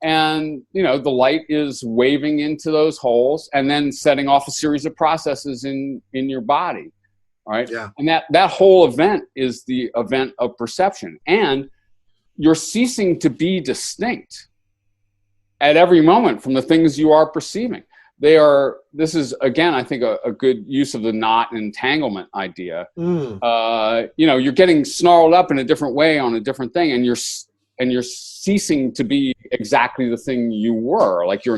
And, you know, the light is waving into those holes and then setting off a series of processes in your body. All right. Yeah. And that whole event is the event of perception. And you're ceasing to be distinct at every moment from the things you are perceiving. This is, again, I think a good use of the knot and entanglement idea. You know, you're getting snarled up in a different way on a different thing, and you're ceasing to be exactly the thing you were. Like you're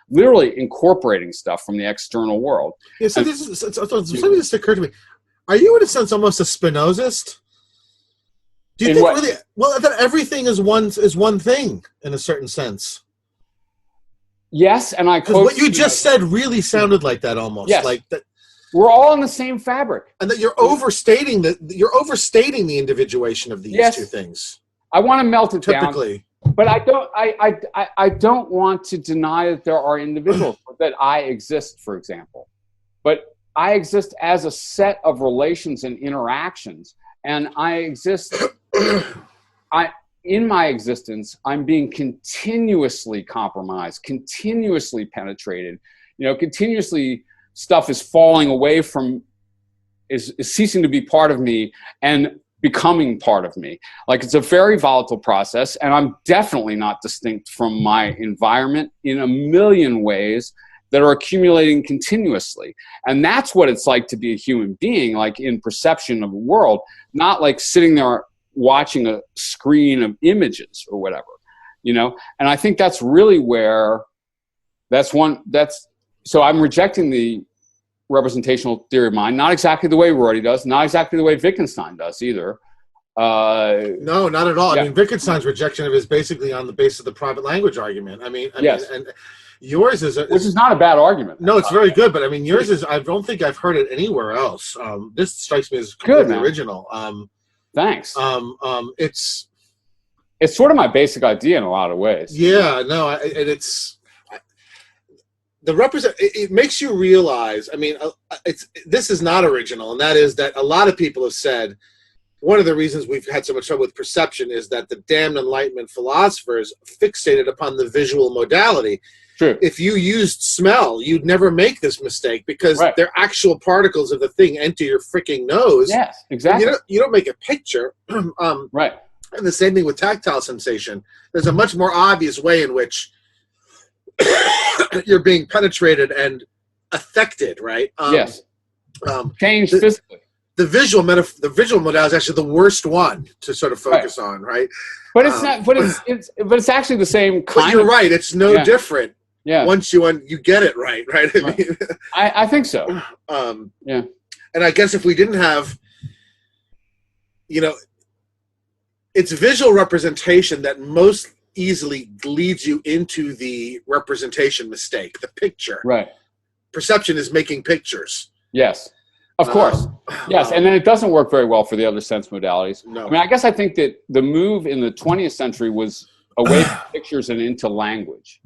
literally incorporating stuff from the external world. Yeah, so something just occurred to me. Are you, in a sense, almost a Spinozist? Do you think really? Well, that everything is one thing in a certain sense. Yes, and because what you just said really sounded like that almost. Yes. Like that. We're all in the same fabric, and that you're overstating the individuation of these two things. I want to melt it typically down, but I don't want to deny that there are individuals that I exist, for example, but I exist as a set of relations and interactions, and I exist. In my existence, I'm being continuously compromised, continuously penetrated, you know, continuously. Stuff is falling away from, is ceasing to be part of me and becoming part of me. Like it's a very volatile process, and I'm definitely not distinct from my environment in a million ways that are accumulating continuously. And that's what it's like to be a human being, like in perception of the world, not like sitting there watching a screen of images or whatever, you know? And I think that's really where so I'm rejecting the representational theory of mind, not exactly the way Rorty does, not exactly the way Wittgenstein does either. No, not at all. Yeah. I mean, Wittgenstein's rejection of it is basically on the basis of the private language argument. I mean, and yours is... Which is not a bad argument. No, it's very good, but I mean, yours is... I don't think I've heard it anywhere else. This strikes me as completely original. Thanks. It's sort of my basic idea in a lot of ways. Yeah, no, and it's... it makes you realize, I mean, this is not original, and that is that a lot of people have said one of the reasons we've had so much trouble with perception is that the damned Enlightenment philosophers fixated upon the visual modality. True. If you used smell, you'd never make this mistake because they're actual particles of the thing enter your freaking nose. Yes, exactly. You don't make a picture. Right. And the same thing with tactile sensation. There's a much more obvious way in which you're being penetrated and affected, right? Yes. Changed physically. The visual modality is actually the worst one to sort of focus on, right? But it's not. But it's actually the same kind. But you're right. It's no different. Yeah. Once you get it right? I mean, I think so. Yeah. And I guess if we didn't have, you know, it's visual representation that most easily leads you into the representation mistake, the picture. Right. Perception is making pictures. Yes. Of course. Yes. And then it doesn't work very well for the other sense modalities. No. I mean, I guess I think that the move in the 20th century was away from pictures and into language.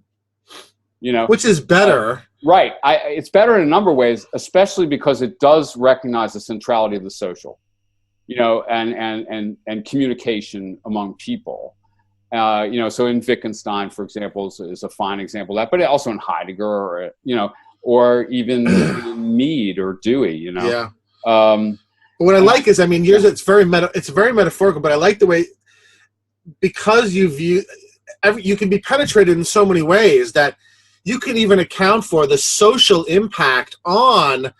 You know, which is better. Right. It's better in a number of ways, especially because it does recognize the centrality of the social, you know, and communication among people. You know, so in Wittgenstein, for example, is a fine example of that, but also in Heidegger, or, you know, or even Mead or Dewey, you know. Yeah. What I like is, I mean, yours it's very metaphorical, but I like the way, because you can be penetrated in so many ways that you can even account for the social impact on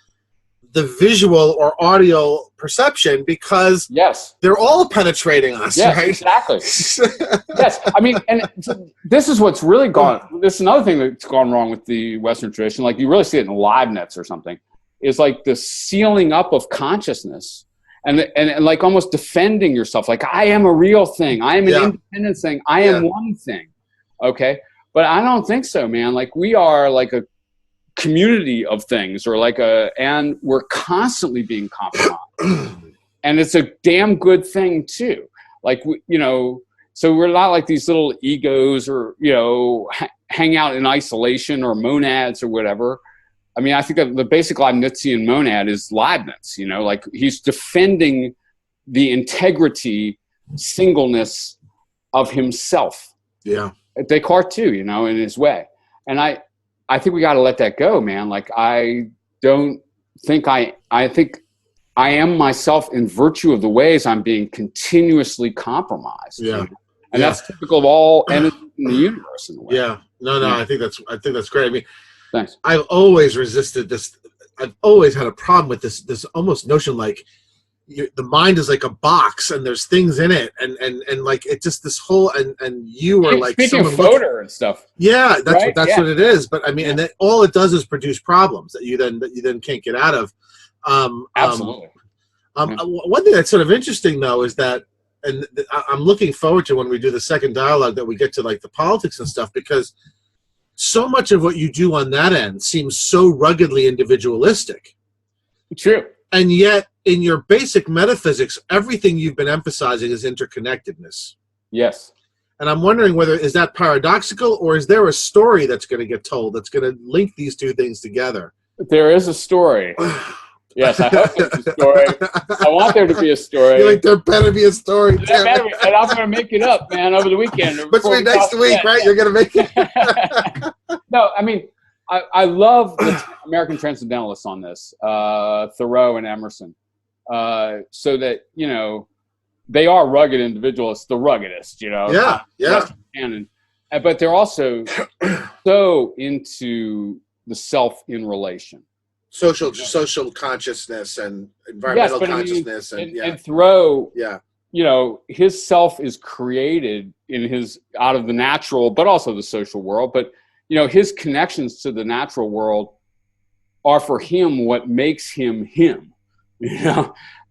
the visual or audio perception, because they're all penetrating us, right? Exactly. Yes. I mean, and this is what's really gone. This is another thing that's gone wrong with the Western tradition. Like you really see it in Leibniz or something. is like the sealing up of consciousness and like almost defending yourself. Like, I am a real thing. I am an independent thing. I am one thing. Okay. But I don't think so, man. Like, we are like a community of things, or like and we're constantly being compromised. And it's a damn good thing too. Like, so we're not like these little egos, or, hang out in isolation, or monads or whatever. I mean, I think that the basic Leibnizian monad is Leibniz, like he's defending the integrity, singleness of himself. Yeah. Descartes too, in his way. And I think we got to let that go, man. Like, I don't think I think I am myself in virtue of the ways I'm being continuously compromised. Yeah. And that's typical of all entities in the universe, in a way. Yeah. No, I think that's great. I mean, thanks. I've always resisted this. I've always had a problem with this almost notion, like, the mind is like a box and there's things in it, and like, it just, this whole, and you are like, speaking of Fodor and stuff. Yeah, that's what it is. But I mean, and then all it does is produce problems that you then can't get out of. Absolutely. One thing that's sort of interesting, though, is that, and I'm looking forward to when we do the second dialogue, that we get to like the politics and stuff, because so much of what you do on that end seems so ruggedly individualistic. True. And yet, in your basic metaphysics, everything you've been emphasizing is interconnectedness. Yes. And I'm wondering is that paradoxical, or is there a story that's going to get told that's going to link these two things together? There is a story. Yes, I hope there's a story. I want there to be a story. You're like, there better be a story. And I'm going to make it up, man, over the weekend. But next week, right? You're going to make it. No, I mean, I love the American Transcendentalists on this, Thoreau and Emerson, so that, they are rugged individualists, the ruggedest, but they're also so into the self in relation. Social consciousness and environmental consciousness. And Thoreau, his self is created out of the natural, but also the social world. But, his connections to the natural world are for him what makes him him,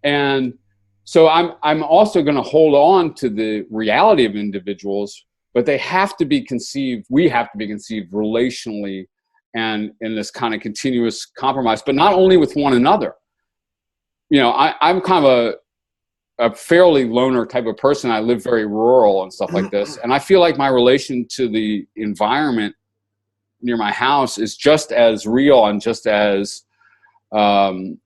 And so I'm also going to hold on to the reality of individuals, but we have to be conceived relationally, and in this kind of continuous compromise, but not only with one another. I'm kind of a fairly loner type of person. I live very rural and stuff like this. And I feel like my relation to the environment near my house is just as real and just as, and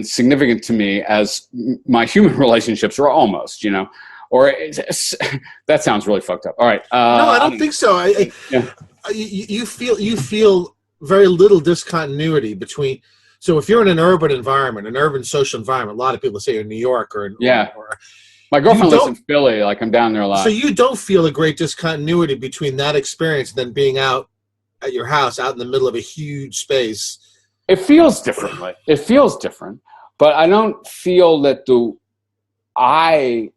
significant to me as my human relationships are almost, or that sounds really fucked up. All right. No, I don't think so. You feel very little discontinuity between. So if you're in an urban environment, an urban social environment, a lot of people say in New York or my girlfriend lives in Philly. Like, I'm down there a lot. So you don't feel a great discontinuity between that experience and then being out at your house, out in the middle of a huge space. It feels differently. It feels different, but I don't feel that I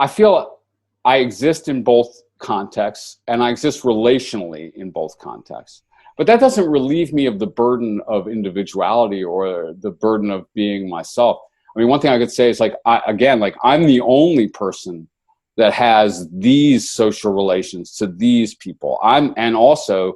feel I exist in both contexts, and I exist relationally in both contexts. But that doesn't relieve me of the burden of individuality or the burden of being myself. I mean, one thing I could say is I'm the only person that has these social relations to these people. And also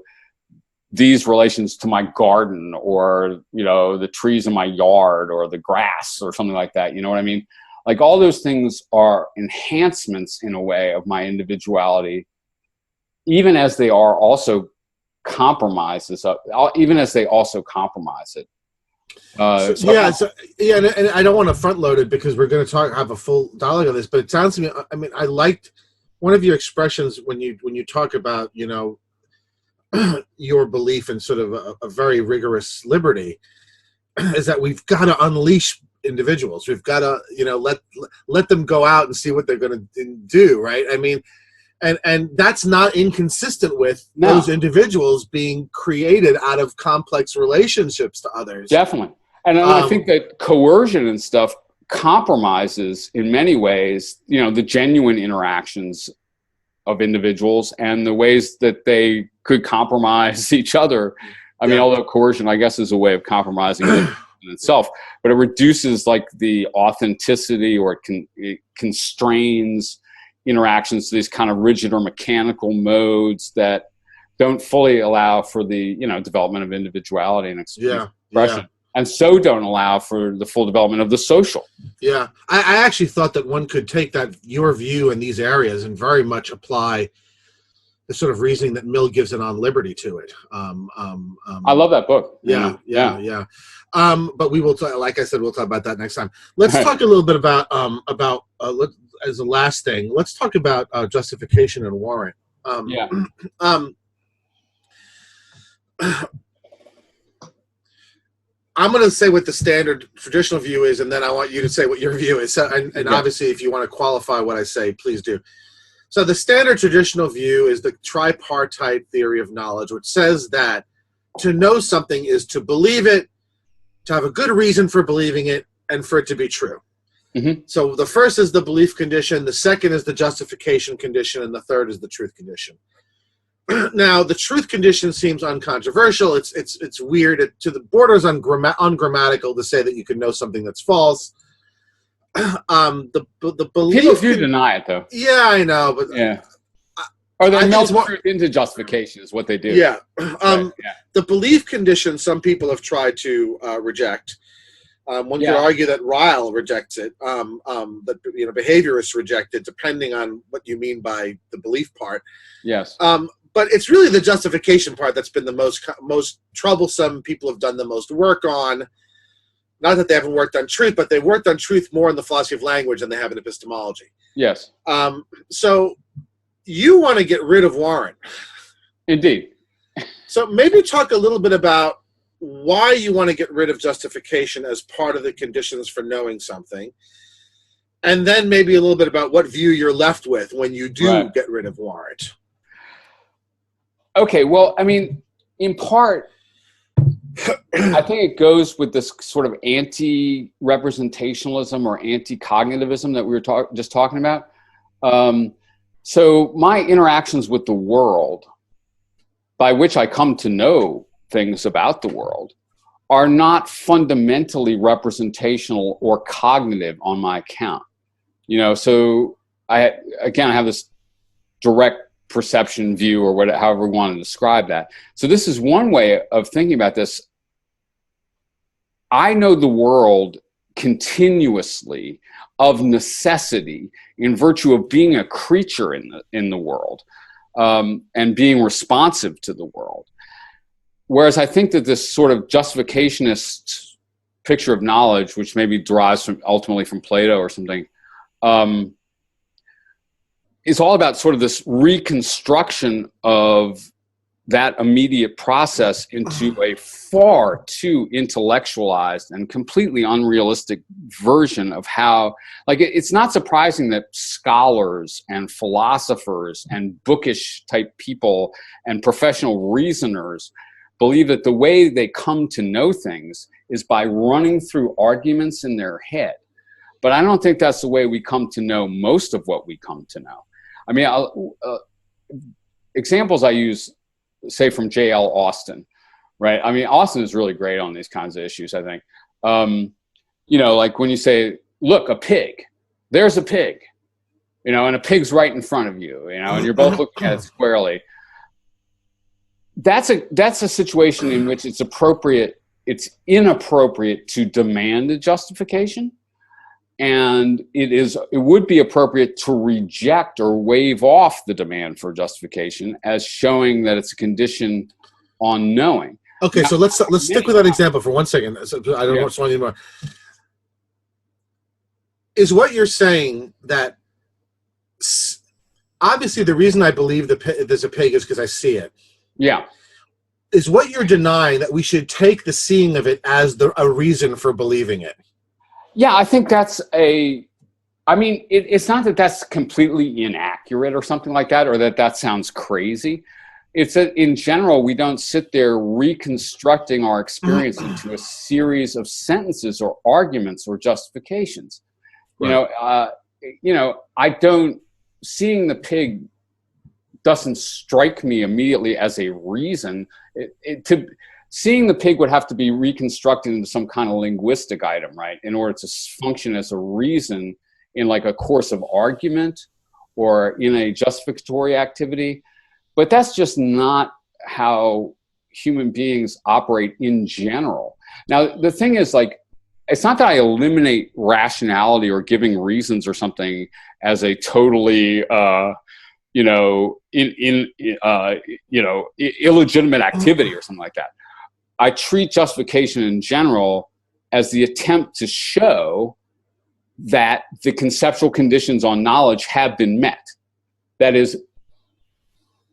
these relations to my garden, or, the trees in my yard, or the grass, or something like that. You know what I mean? Like, all those things are enhancements in a way of my individuality, even as they are also compromises, even as they also compromise it. And I don't want to front load it because we're going to have a full dialogue on this, but it sounds to me, I mean, I liked one of your expressions when you talk about, your belief in sort of a very rigorous liberty, is that we've got to unleash individuals. We've got to, let them go out and see what they're going to do. Right. I mean, and that's not inconsistent with those individuals being created out of complex relationships to others. Definitely. And I think that coercion and stuff compromises in many ways, the genuine interactions of individuals and the ways that they could compromise each other I mean, although coercion, I guess, is a way of compromising in itself, but it reduces like the authenticity, or it constrains interactions to these kind of rigid or mechanical modes that don't fully allow for the, development of individuality and expression. Yeah. And so don't allow for the full development of the social. Yeah. I actually thought that one could take your view in these areas and very much apply the sort of reasoning that Mill gives it on liberty to it. I love that book. Yeah. But we will like I said, we'll talk about that next time. Let's talk a little bit about as a last thing, let's talk about justification and warrant. I'm going to say what the standard traditional view is, and then I want you to say what your view is. And obviously, if you want to qualify what I say, please do. So the standard traditional view is the tripartite theory of knowledge, which says that to know something is to believe it, to have a good reason for believing it, and for it to be true. Mm-hmm. So the first is the belief condition, the second is the justification condition, and the third is the truth condition. Now, the truth condition seems uncontroversial. It's weird to the borders ungrammatical to say that you can know something that's false. The belief people do deny it, though. Yeah, I know, but or they melt truth into justification is what they do. Yeah. The belief condition some people have tried to reject. One could argue that Ryle rejects it. That behaviorists reject it, depending on what you mean by the belief part. Yes. But it's really the justification part that's been the most troublesome. People have done the most work on. Not that they haven't worked on truth, but they've worked on truth more in the philosophy of language than they have in epistemology. Yes. So you want to get rid of warrant. Indeed. So maybe talk a little bit about why you want to get rid of justification as part of the conditions for knowing something. And then maybe a little bit about what view you're left with when you do get rid of warrant. Okay, well, I mean, in part, I think it goes with this sort of anti-representationalism or anti-cognitivism that we were just talking about. So my interactions with the world, by which I come to know things about the world, are not fundamentally representational or cognitive on my account. So I have this direct perception view, or however we want to describe that. So this is one way of thinking about this. I know the world continuously of necessity in virtue of being a creature in the world, and being responsive to the world. Whereas I think that this sort of justificationist picture of knowledge, which maybe derives ultimately from Plato or something, is all about sort of this reconstruction of that immediate process into a far too intellectualized and completely unrealistic version of how, it's not surprising that scholars and philosophers and bookish type people and professional reasoners believe that the way they come to know things is by running through arguments in their head. But I don't think that's the way we come to know most of what we come to know. I mean, examples I use, say, from J.L. Austin, right? I mean, Austin is really great on these kinds of issues, I think. Like when you say, look, a pig, there's a pig, and a pig's right in front of you, and you're both looking at it squarely. That's a situation in which it's inappropriate to demand a justification. And it would be appropriate to reject or waive off the demand for justification as showing that it's a condition on knowing. Okay, so let's stick with that example for 1 second. So I don't want to anymore. Is what you're saying that obviously the reason I believe there's a pig is because I see it? Yeah. Is what you're denying that we should take the seeing of it as a reason for believing it? Yeah, I think it's not that that's completely inaccurate or something like that, or that sounds crazy. It's that in general, we don't sit there reconstructing our experience into a series of sentences or arguments or justifications. Right. Seeing the pig doesn't strike me immediately as a reason. seeing the pig would have to be reconstructed into some kind of linguistic item, right, in order to function as a reason in like a course of argument or in a justificatory activity. But that's just not how human beings operate in general. Now, the thing is, like, it's not that I eliminate rationality or giving reasons or something as a totally, illegitimate activity or something like that. I treat justification in general as the attempt to show that the conceptual conditions on knowledge have been met. That is,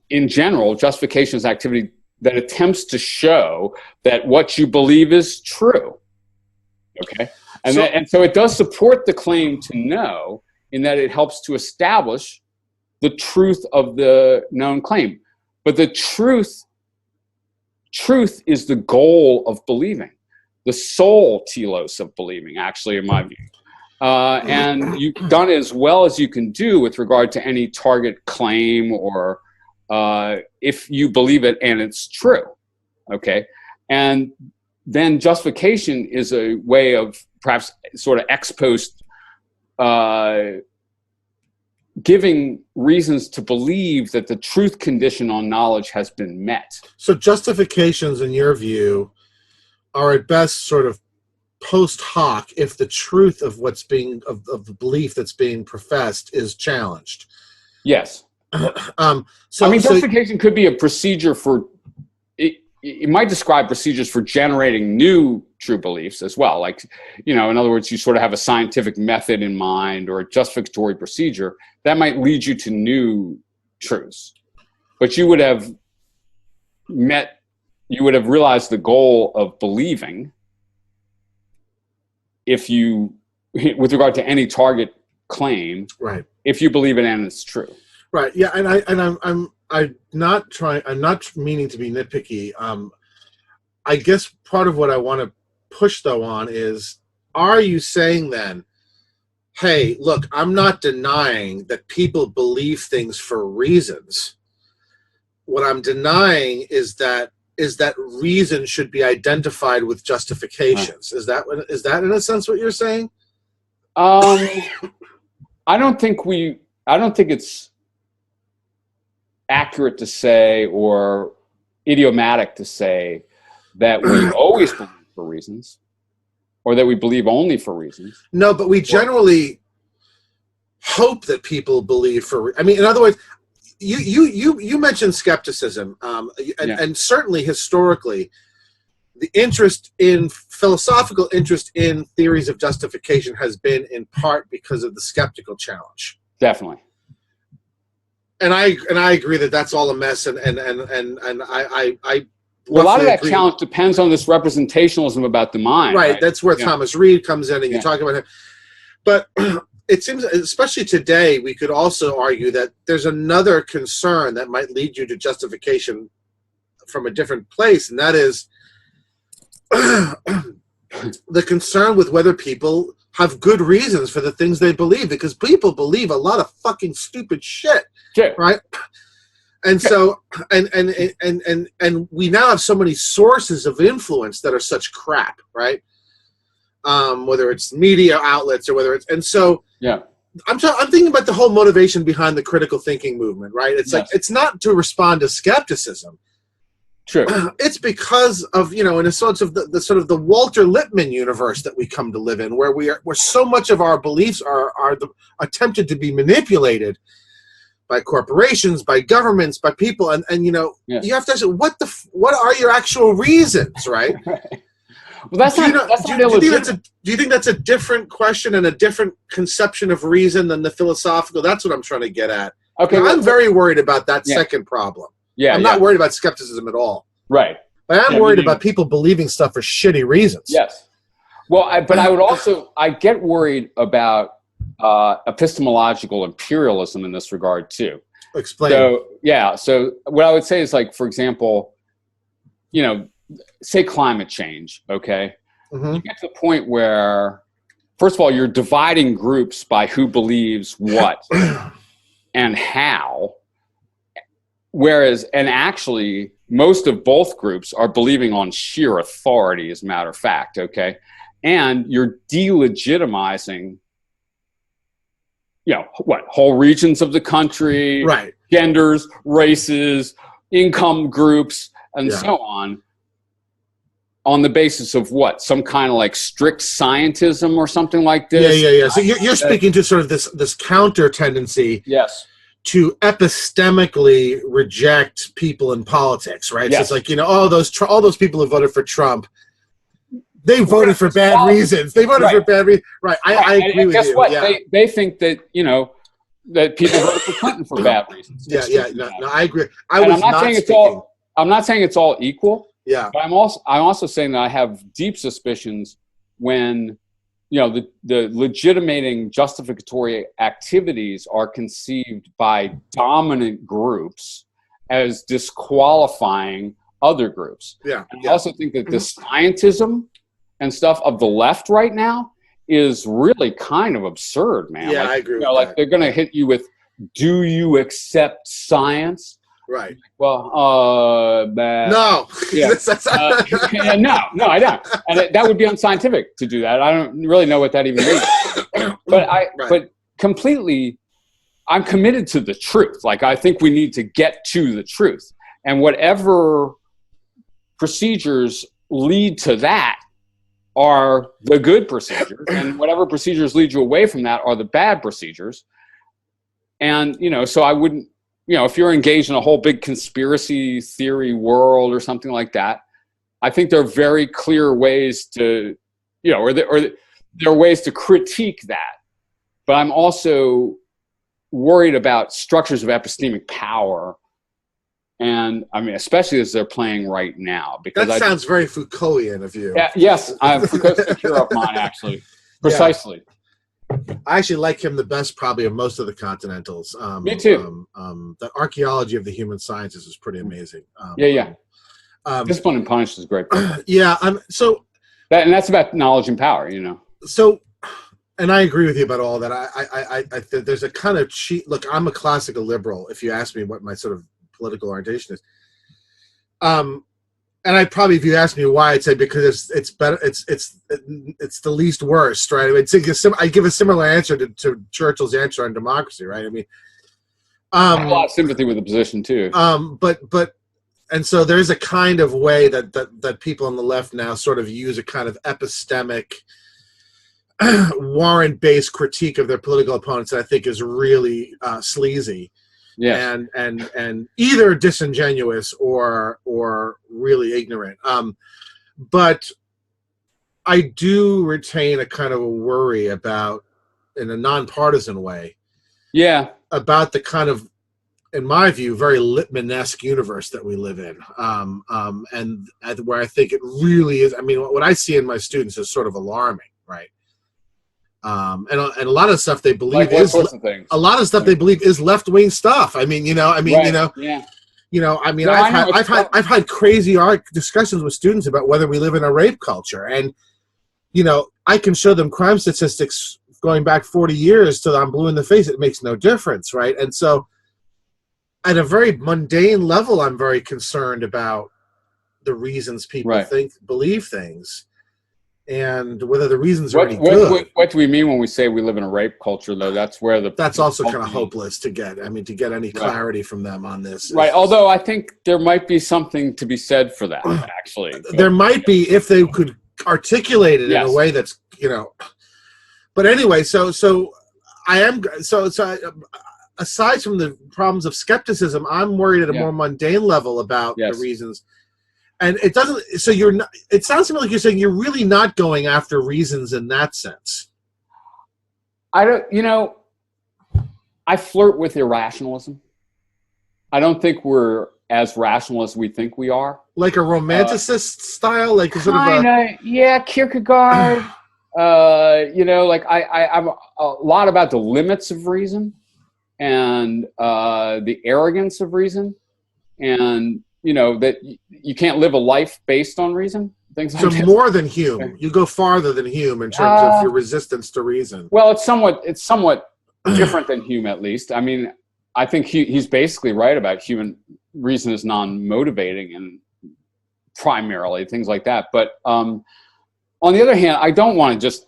in general, justification is activity that attempts to show that what you believe is true. Okay? And so it does support the claim to know, in that it helps to establish the truth of the known claim. But the truth is the goal of believing, the sole telos of believing, actually, in my view. And you've done as well as you can do with regard to any target claim, or if you believe it and it's true, okay? And then justification is a way of perhaps sort of ex post giving reasons to believe that the truth condition on knowledge has been met. So justifications, in your view, are at best sort of post hoc if the truth of what's being of the belief that's being professed is challenged. Yes. Justification could be a procedure for it might describe procedures for generating new true beliefs as well. Like, in other words, you sort of have a scientific method in mind or a justificatory procedure that might lead you to new truths. But you would have realized the goal of believing with regard to any target claim, right, if you believe it and it's true. Right. Yeah. I'm not meaning to be nitpicky. I guess part of what I want to push though on is, are you saying then, hey, look, I'm not denying that people believe things for reasons. What I'm denying is that reason should be identified with justifications. Right. Is that in a sense what you're saying? I don't think it's accurate to say, or idiomatic to say, that we always believe for reasons, or that we believe only for reasons. No, but we generally hope that people believe for. I mean, in other words, you mentioned skepticism, and certainly historically, the philosophical interest in theories of justification has been in part because of the skeptical challenge. Definitely. And I agree that that's all a mess, and I well, a lot of that challenge depends on this representationalism about the mind. Right. That's where Thomas Reid comes in, and you talk about him. But it seems, especially today, we could also argue that there's another concern that might lead you to justification from a different place, and that is the concern with whether people have good reasons for the things they believe, because people believe a lot of fucking stupid shit. Sure. Right? And so, and we now have so many sources of influence that are such crap, right? Whether it's media outlets or whether it's, and so, I'm thinking about the whole motivation behind the critical thinking movement, right? It's like, it's not to respond to skepticism. True. It's because of, in a sense of the sort of the Walter Lippmann universe that we come to live in, where where so much of our beliefs are attempted to be manipulated by corporations, by governments, by people, and you have to ask, what are your actual reasons, right? Well, that's do you think that's a different question and a different conception of reason than the philosophical? That's what I'm trying to get at. Okay, I'm very worried about that second problem. Yeah, I'm not worried about skepticism at all. Right. But I'm worried about people believing stuff for shitty reasons. Yes. Well, but I would also, I get worried about epistemological imperialism in this regard too. Explain. So what I would say is, like, for example, say climate change, okay? Mm-hmm. You get to the point where, first of all, you're dividing groups by who believes what and how, and actually most of both groups are believing on sheer authority, as a matter of fact, okay? And you're delegitimizing, whole regions of the country, right, genders, races, income groups, and so on the basis of what? Some kind of like strict scientism or something like this? Yeah. So you're speaking to sort of this counter tendency. Yes. To epistemically reject people in politics, right? Yes. So it's like, all those people who voted for Trump, they voted for bad reasons. They voted for bad reasons. Right. I agree and with guess you. What? Yeah. They think that, that people voted for Clinton for bad reasons. No, I agree. I'm not saying it's all equal. Yeah. But I'm also saying that I have deep suspicions when, the legitimating justificatory activities are conceived by dominant groups as disqualifying other groups. Yeah. And I also think that the scientism and stuff of the left right now is really kind of absurd, man. Yeah, I agree with like that. they're going to hit you with, do you accept science? Right. Well, no. Yeah. No, I don't. And that would be unscientific to do that. I don't really know what that even means. But completely, I'm committed to the truth. Like, I think we need to get to the truth. And whatever procedures lead to that are the good procedures. And whatever procedures lead you away from that are the bad procedures. And, so I wouldn't, if you're engaged in a whole big conspiracy theory world or something like that, I think there are very clear ways to, or there are ways to critique that. But I'm also worried about structures of epistemic power. And I mean, especially as they're playing right now. Because that sounds very Foucaultian of you. Yeah, yes, Foucault's a hero of mine, actually. Precisely. Yeah. I actually like him the best, probably, of most of the Continentals. Me too. The archaeology of the human sciences is pretty amazing. Discipline and Punish is great. Yeah. And that's about knowledge and power, So, and I agree with you about all that. I there's a kind of cheat. Look, I'm a classical liberal. If you ask me what my sort of political orientation is, and I'd probably, if you ask me why, I'd say because it's better. It's the least worst, right? I give a similar answer to Churchill's answer on democracy, right? I mean, I have a lot of sympathy with the position too. And so there's a kind of way that people on the left now sort of use a kind of epistemic, warrant-based critique of their political opponents that I think is really sleazy. Yeah, and either disingenuous or really ignorant. But I do retain a kind of a worry about, in a nonpartisan way, about the kind of, in my view, very Lippmann-esque universe that we live in, and where I think it really is. I mean, what I see in my students is sort of alarming, right? And a lot of stuff they believe is a lot of stuff they believe is left wing stuff. I mean, I've had crazy discussions with students about whether we live in a rape culture, and I can show them crime statistics going back 40 years till I'm blue in the face. It makes no difference, right? And so, at a very mundane level, I'm very concerned about the reasons people believe things. And whether the reasons are any good. What do we mean when we say we live in a rape culture, though? That's where that's also kind of hopeless to get. I mean, to get any clarity from them on this. Right. Although I think there might be something to be said for that, actually. There might be, if they could articulate it in a way that's, But anyway, so aside from the problems of skepticism, I'm worried at a more mundane level about the reasons. And it doesn't. So you're not. It sounds to me like you're saying you're really not going after reasons in that sense. I don't. I flirt with irrationalism. I don't think we're as rational as we think we are. Like a romanticist style, like sort of a Kierkegaard. I'm a lot about the limits of reason and the arrogance of reason, and that you can't live a life based on reason. Things like so more than Hume. You go farther than Hume in terms of your resistance to reason. Well, it's somewhat different than Hume, at least. I mean, I think he's basically right about human reason is non-motivating and primarily things like that. But on the other hand, I don't want to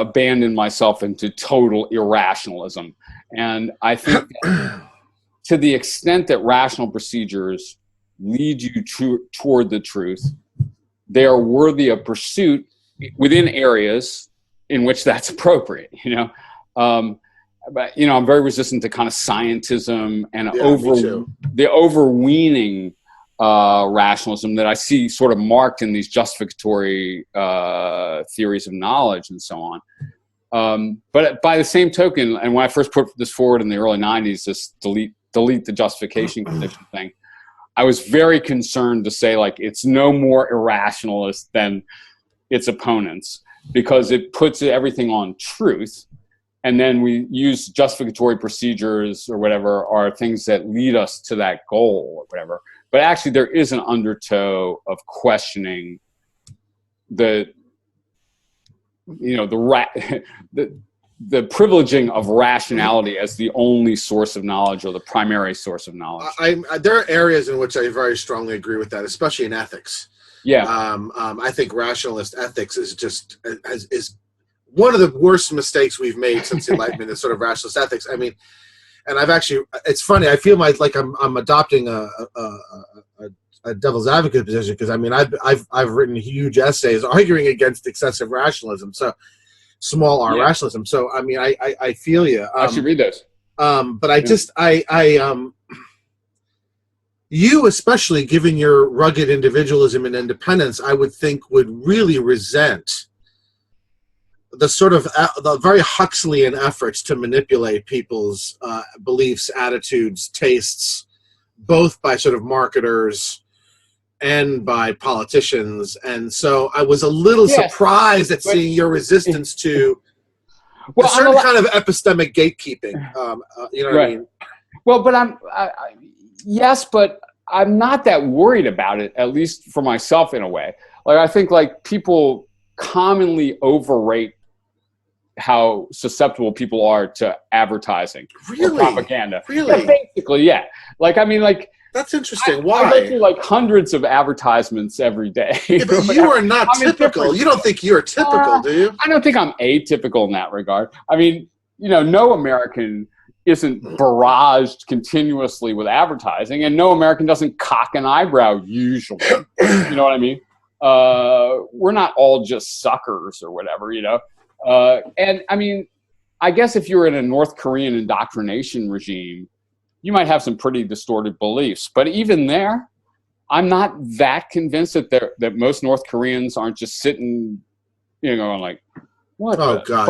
abandon myself into total irrationalism. And I think that to the extent that rational procedures lead you toward the truth, they are worthy of pursuit within areas in which that's appropriate, But, I'm very resistant to kind of scientism and the overweening rationalism that I see sort of marked in these justificatory theories of knowledge and so on. But by the same token, and when I first put this forward in the early 90s, this delete the justification condition thing, I was very concerned to say, like, it's no more irrationalist than its opponents, because it puts everything on truth. And then we use justificatory procedures or whatever are things that lead us to that goal or whatever. But actually there is an undertow of questioning the privileging of rationality as the only source of knowledge or the primary source of knowledge. There are areas in which I very strongly agree with that, especially in ethics. Yeah. I think rationalist ethics is one of the worst mistakes we've made since the Enlightenment is sort of rationalist ethics. I mean, and it's funny, I feel like I'm adopting a devil's advocate position, because I mean, I've written huge essays arguing against excessive rationalism. So small r rationalism. So I mean, I feel you. I should read those. But you, especially given your rugged individualism and independence, I would think would really resent the sort of the very Huxleyan efforts to manipulate people's beliefs, attitudes, tastes, both by sort of marketers and by politicians. And so I was a little surprised at seeing your resistance to a certain kind of epistemic gatekeeping. You know what I mean? Well, but yes, but I'm not that worried about it, at least for myself in a way. Like, I think like people commonly overrate how susceptible people are to advertising or propaganda. Really? Yeah, basically, yeah. Like, I mean, like, that's interesting. Why? I go through like hundreds of advertisements every day. Yeah, but you are not typical. You don't think you're typical, do you? I don't think I'm atypical in that regard. I mean, no American isn't barraged continuously with advertising, and no American doesn't cock an eyebrow usually. You know what I mean? We're not all just suckers or whatever, And I mean, I guess if you're in a North Korean indoctrination regime, you might have some pretty distorted beliefs. But even there, I'm not that convinced that most North Koreans aren't just sitting, going like, what? Oh God,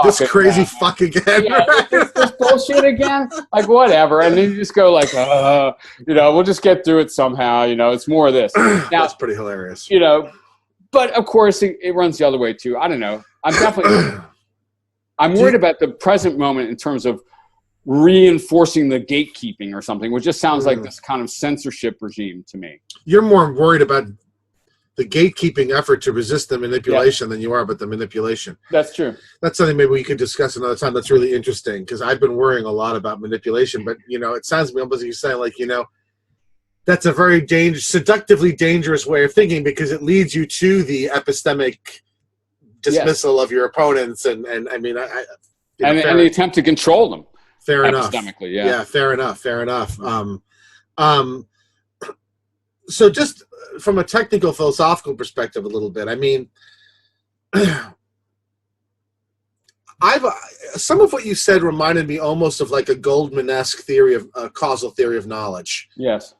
this crazy fuck again. Yeah, this bullshit again. Like, whatever, and then you just go like, we'll just get through it somehow. It's more of this. Now, that's pretty hilarious. But of course it runs the other way too. I don't know. I'm worried about the present moment in terms of reinforcing the gatekeeping or something, which just sounds like this kind of censorship regime to me. You're more worried about the gatekeeping effort to resist the manipulation than you are about the manipulation. That's true. That's something maybe we could discuss another time. That's really interesting, because I've been worrying a lot about manipulation, but it sounds to me almost like you're saying, like, that's a very seductively dangerous way of thinking, because it leads you to the epistemic dismissal of your opponents, and I mean, and the attempt to control them. Fair enough. Epistemically, yeah. Fair enough. So just from a technical philosophical perspective a little bit, I mean, some of what you said reminded me almost of like a Goldman-esque theory of causal theory of knowledge. Yes.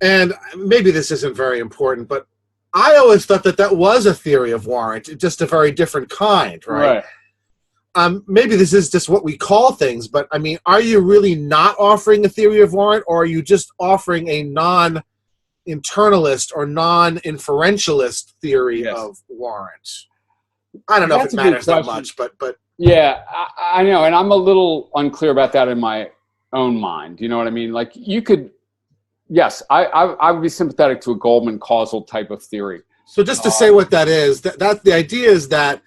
And maybe this isn't very important, but I always thought that was a theory of warrant, just a very different kind, right? Maybe this is just what we call things, but I mean, are you really not offering a theory of warrant, or are you just offering a non-internalist or non-inferentialist theory of warrant? I don't know if it matters that much, but yeah, I know, and I'm a little unclear about that in my own mind. You know what I mean? Like, you could, yes, I would be sympathetic to a Goldman causal type of theory. So just to say what that is, that the idea is that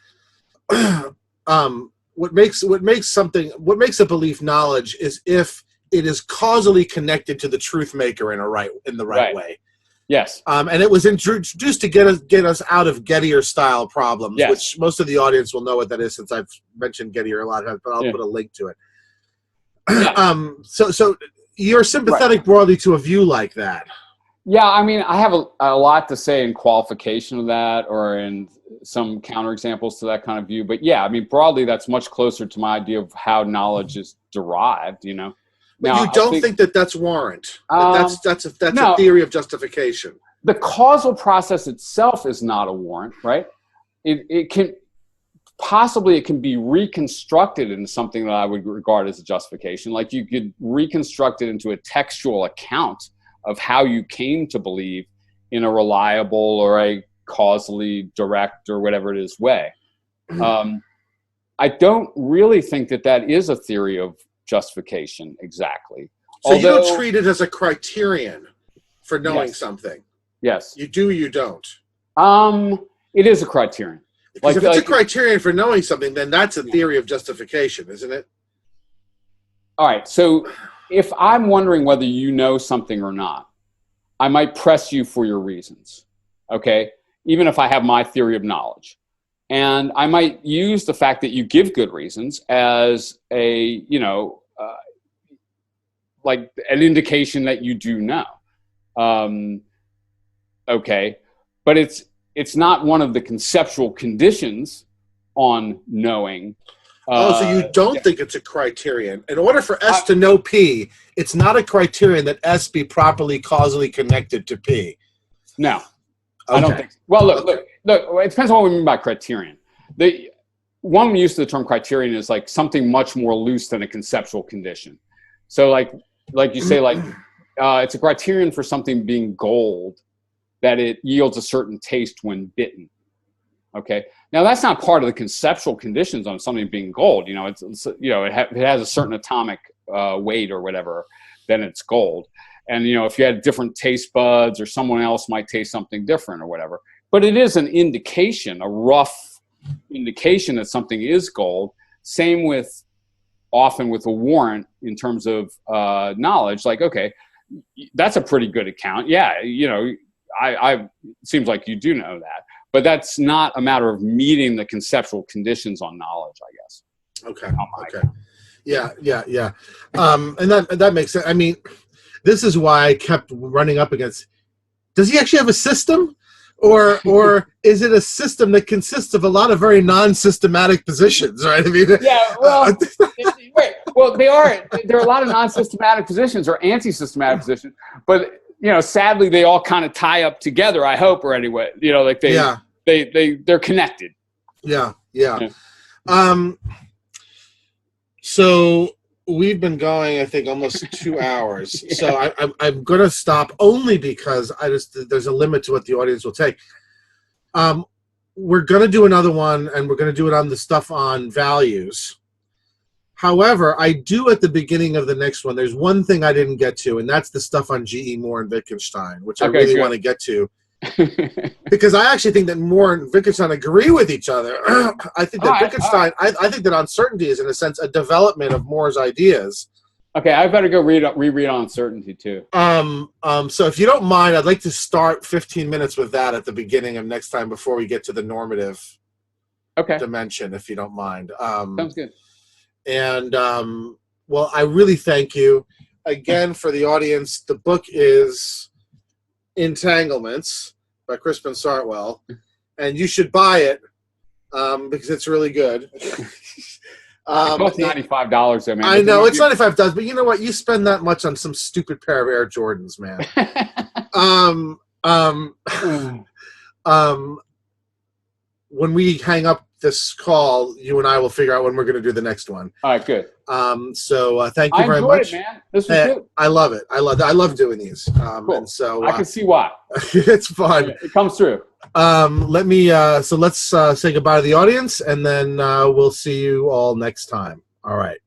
what makes a belief knowledge is if it is causally connected to the truth maker in the right way. Yes. And it was introduced to get us out of Gettier style problems, yes. which most of the audience will know what that is since I've mentioned Gettier a lot, but I'll put a link to it. Yeah. So you're sympathetic broadly to a view like that. Yeah, I mean, I have a lot to say in qualification of that, or in some counterexamples to that kind of view. But yeah, I mean, broadly, that's much closer to my idea of how knowledge is derived. You know. But now, you don't think that that's warrant? That's a theory of justification. The causal process itself is not a warrant, right? It can be reconstructed into something that I would regard as a justification. Like you could reconstruct it into a textual account of how you came to believe in a reliable or a causally direct or whatever it is way. I don't really think that is a theory of justification exactly. So you don't treat it as a criterion for knowing something? Yes. You do, you don't? It is a criterion. Because if it's a criterion for knowing something, then that's a theory of justification, isn't it? All right, so if I'm wondering whether you know something or not, I might press you for your reasons, okay? Even if I have my theory of knowledge. And I might use the fact that you give good reasons as a, like an indication that you do know. Okay, but it's not one of the conceptual conditions on knowing. So you don't think it's a criterion. In order for S to know P, it's not a criterion that S be properly causally connected to P. No, okay. I don't think so. Well, look, it depends on what we mean by criterion. One use of the term criterion is like something much more loose than a conceptual condition. So like you say, it's a criterion for something being gold, that it yields a certain taste when bitten. Okay. Now that's not part of the conceptual conditions on something being gold. It has a certain atomic weight or whatever, then it's gold. And if you had different taste buds, or someone else might taste something different or whatever. But it is an indication, a rough indication that something is gold. Same often with a warrant in terms of knowledge. Like, okay, that's a pretty good account. Yeah, it seems like you do know that. But that's not a matter of meeting the conceptual conditions on knowledge, I guess. Okay. Yeah. And that makes sense. I mean, this is why I kept running up against, does he actually have a system? Or is it a system that consists of a lot of very non-systematic positions, right? I mean, yeah, well, wait. Well, there are a lot of non-systematic positions or anti-systematic positions, but sadly, they all kind of tie up together. I hope, or anyway, like they're connected. Yeah. So we've been going, I think, almost 2 hours. Yeah. So I'm going to stop only because there's a limit to what the audience will take. We're going to do another one, and we're going to do it on the stuff on values. However, I do at the beginning of the next one, there's one thing I didn't get to, and that's the stuff on G.E. Moore and Wittgenstein, which I really want to get to. Because I actually think that Moore and Wittgenstein agree with each other. I think that Wittgenstein, I think that uncertainty is, in a sense, a development of Moore's ideas. Okay, I better go reread on uncertainty, too. So if you don't mind, I'd like to start 15 minutes with that at the beginning of next time before we get to the normative dimension, if you don't mind. Sounds good. And, well, I really thank you. Again, for the audience, the book is Entanglements by Crispin Sartwell. And you should buy it because it's really good. It costs $95 there, man. I know, it's $95, but you know what? You spend that much on some stupid pair of Air Jordans, man. When we hang up this call, you and I will figure out when we're going to do the next one. All right, good. So thank you very much. I enjoyed it, man. This was good. I love it. I love doing these. Cool. And so I can see why. It's fun. It comes through. Let's say goodbye to the audience, and then we'll see you all next time. All right.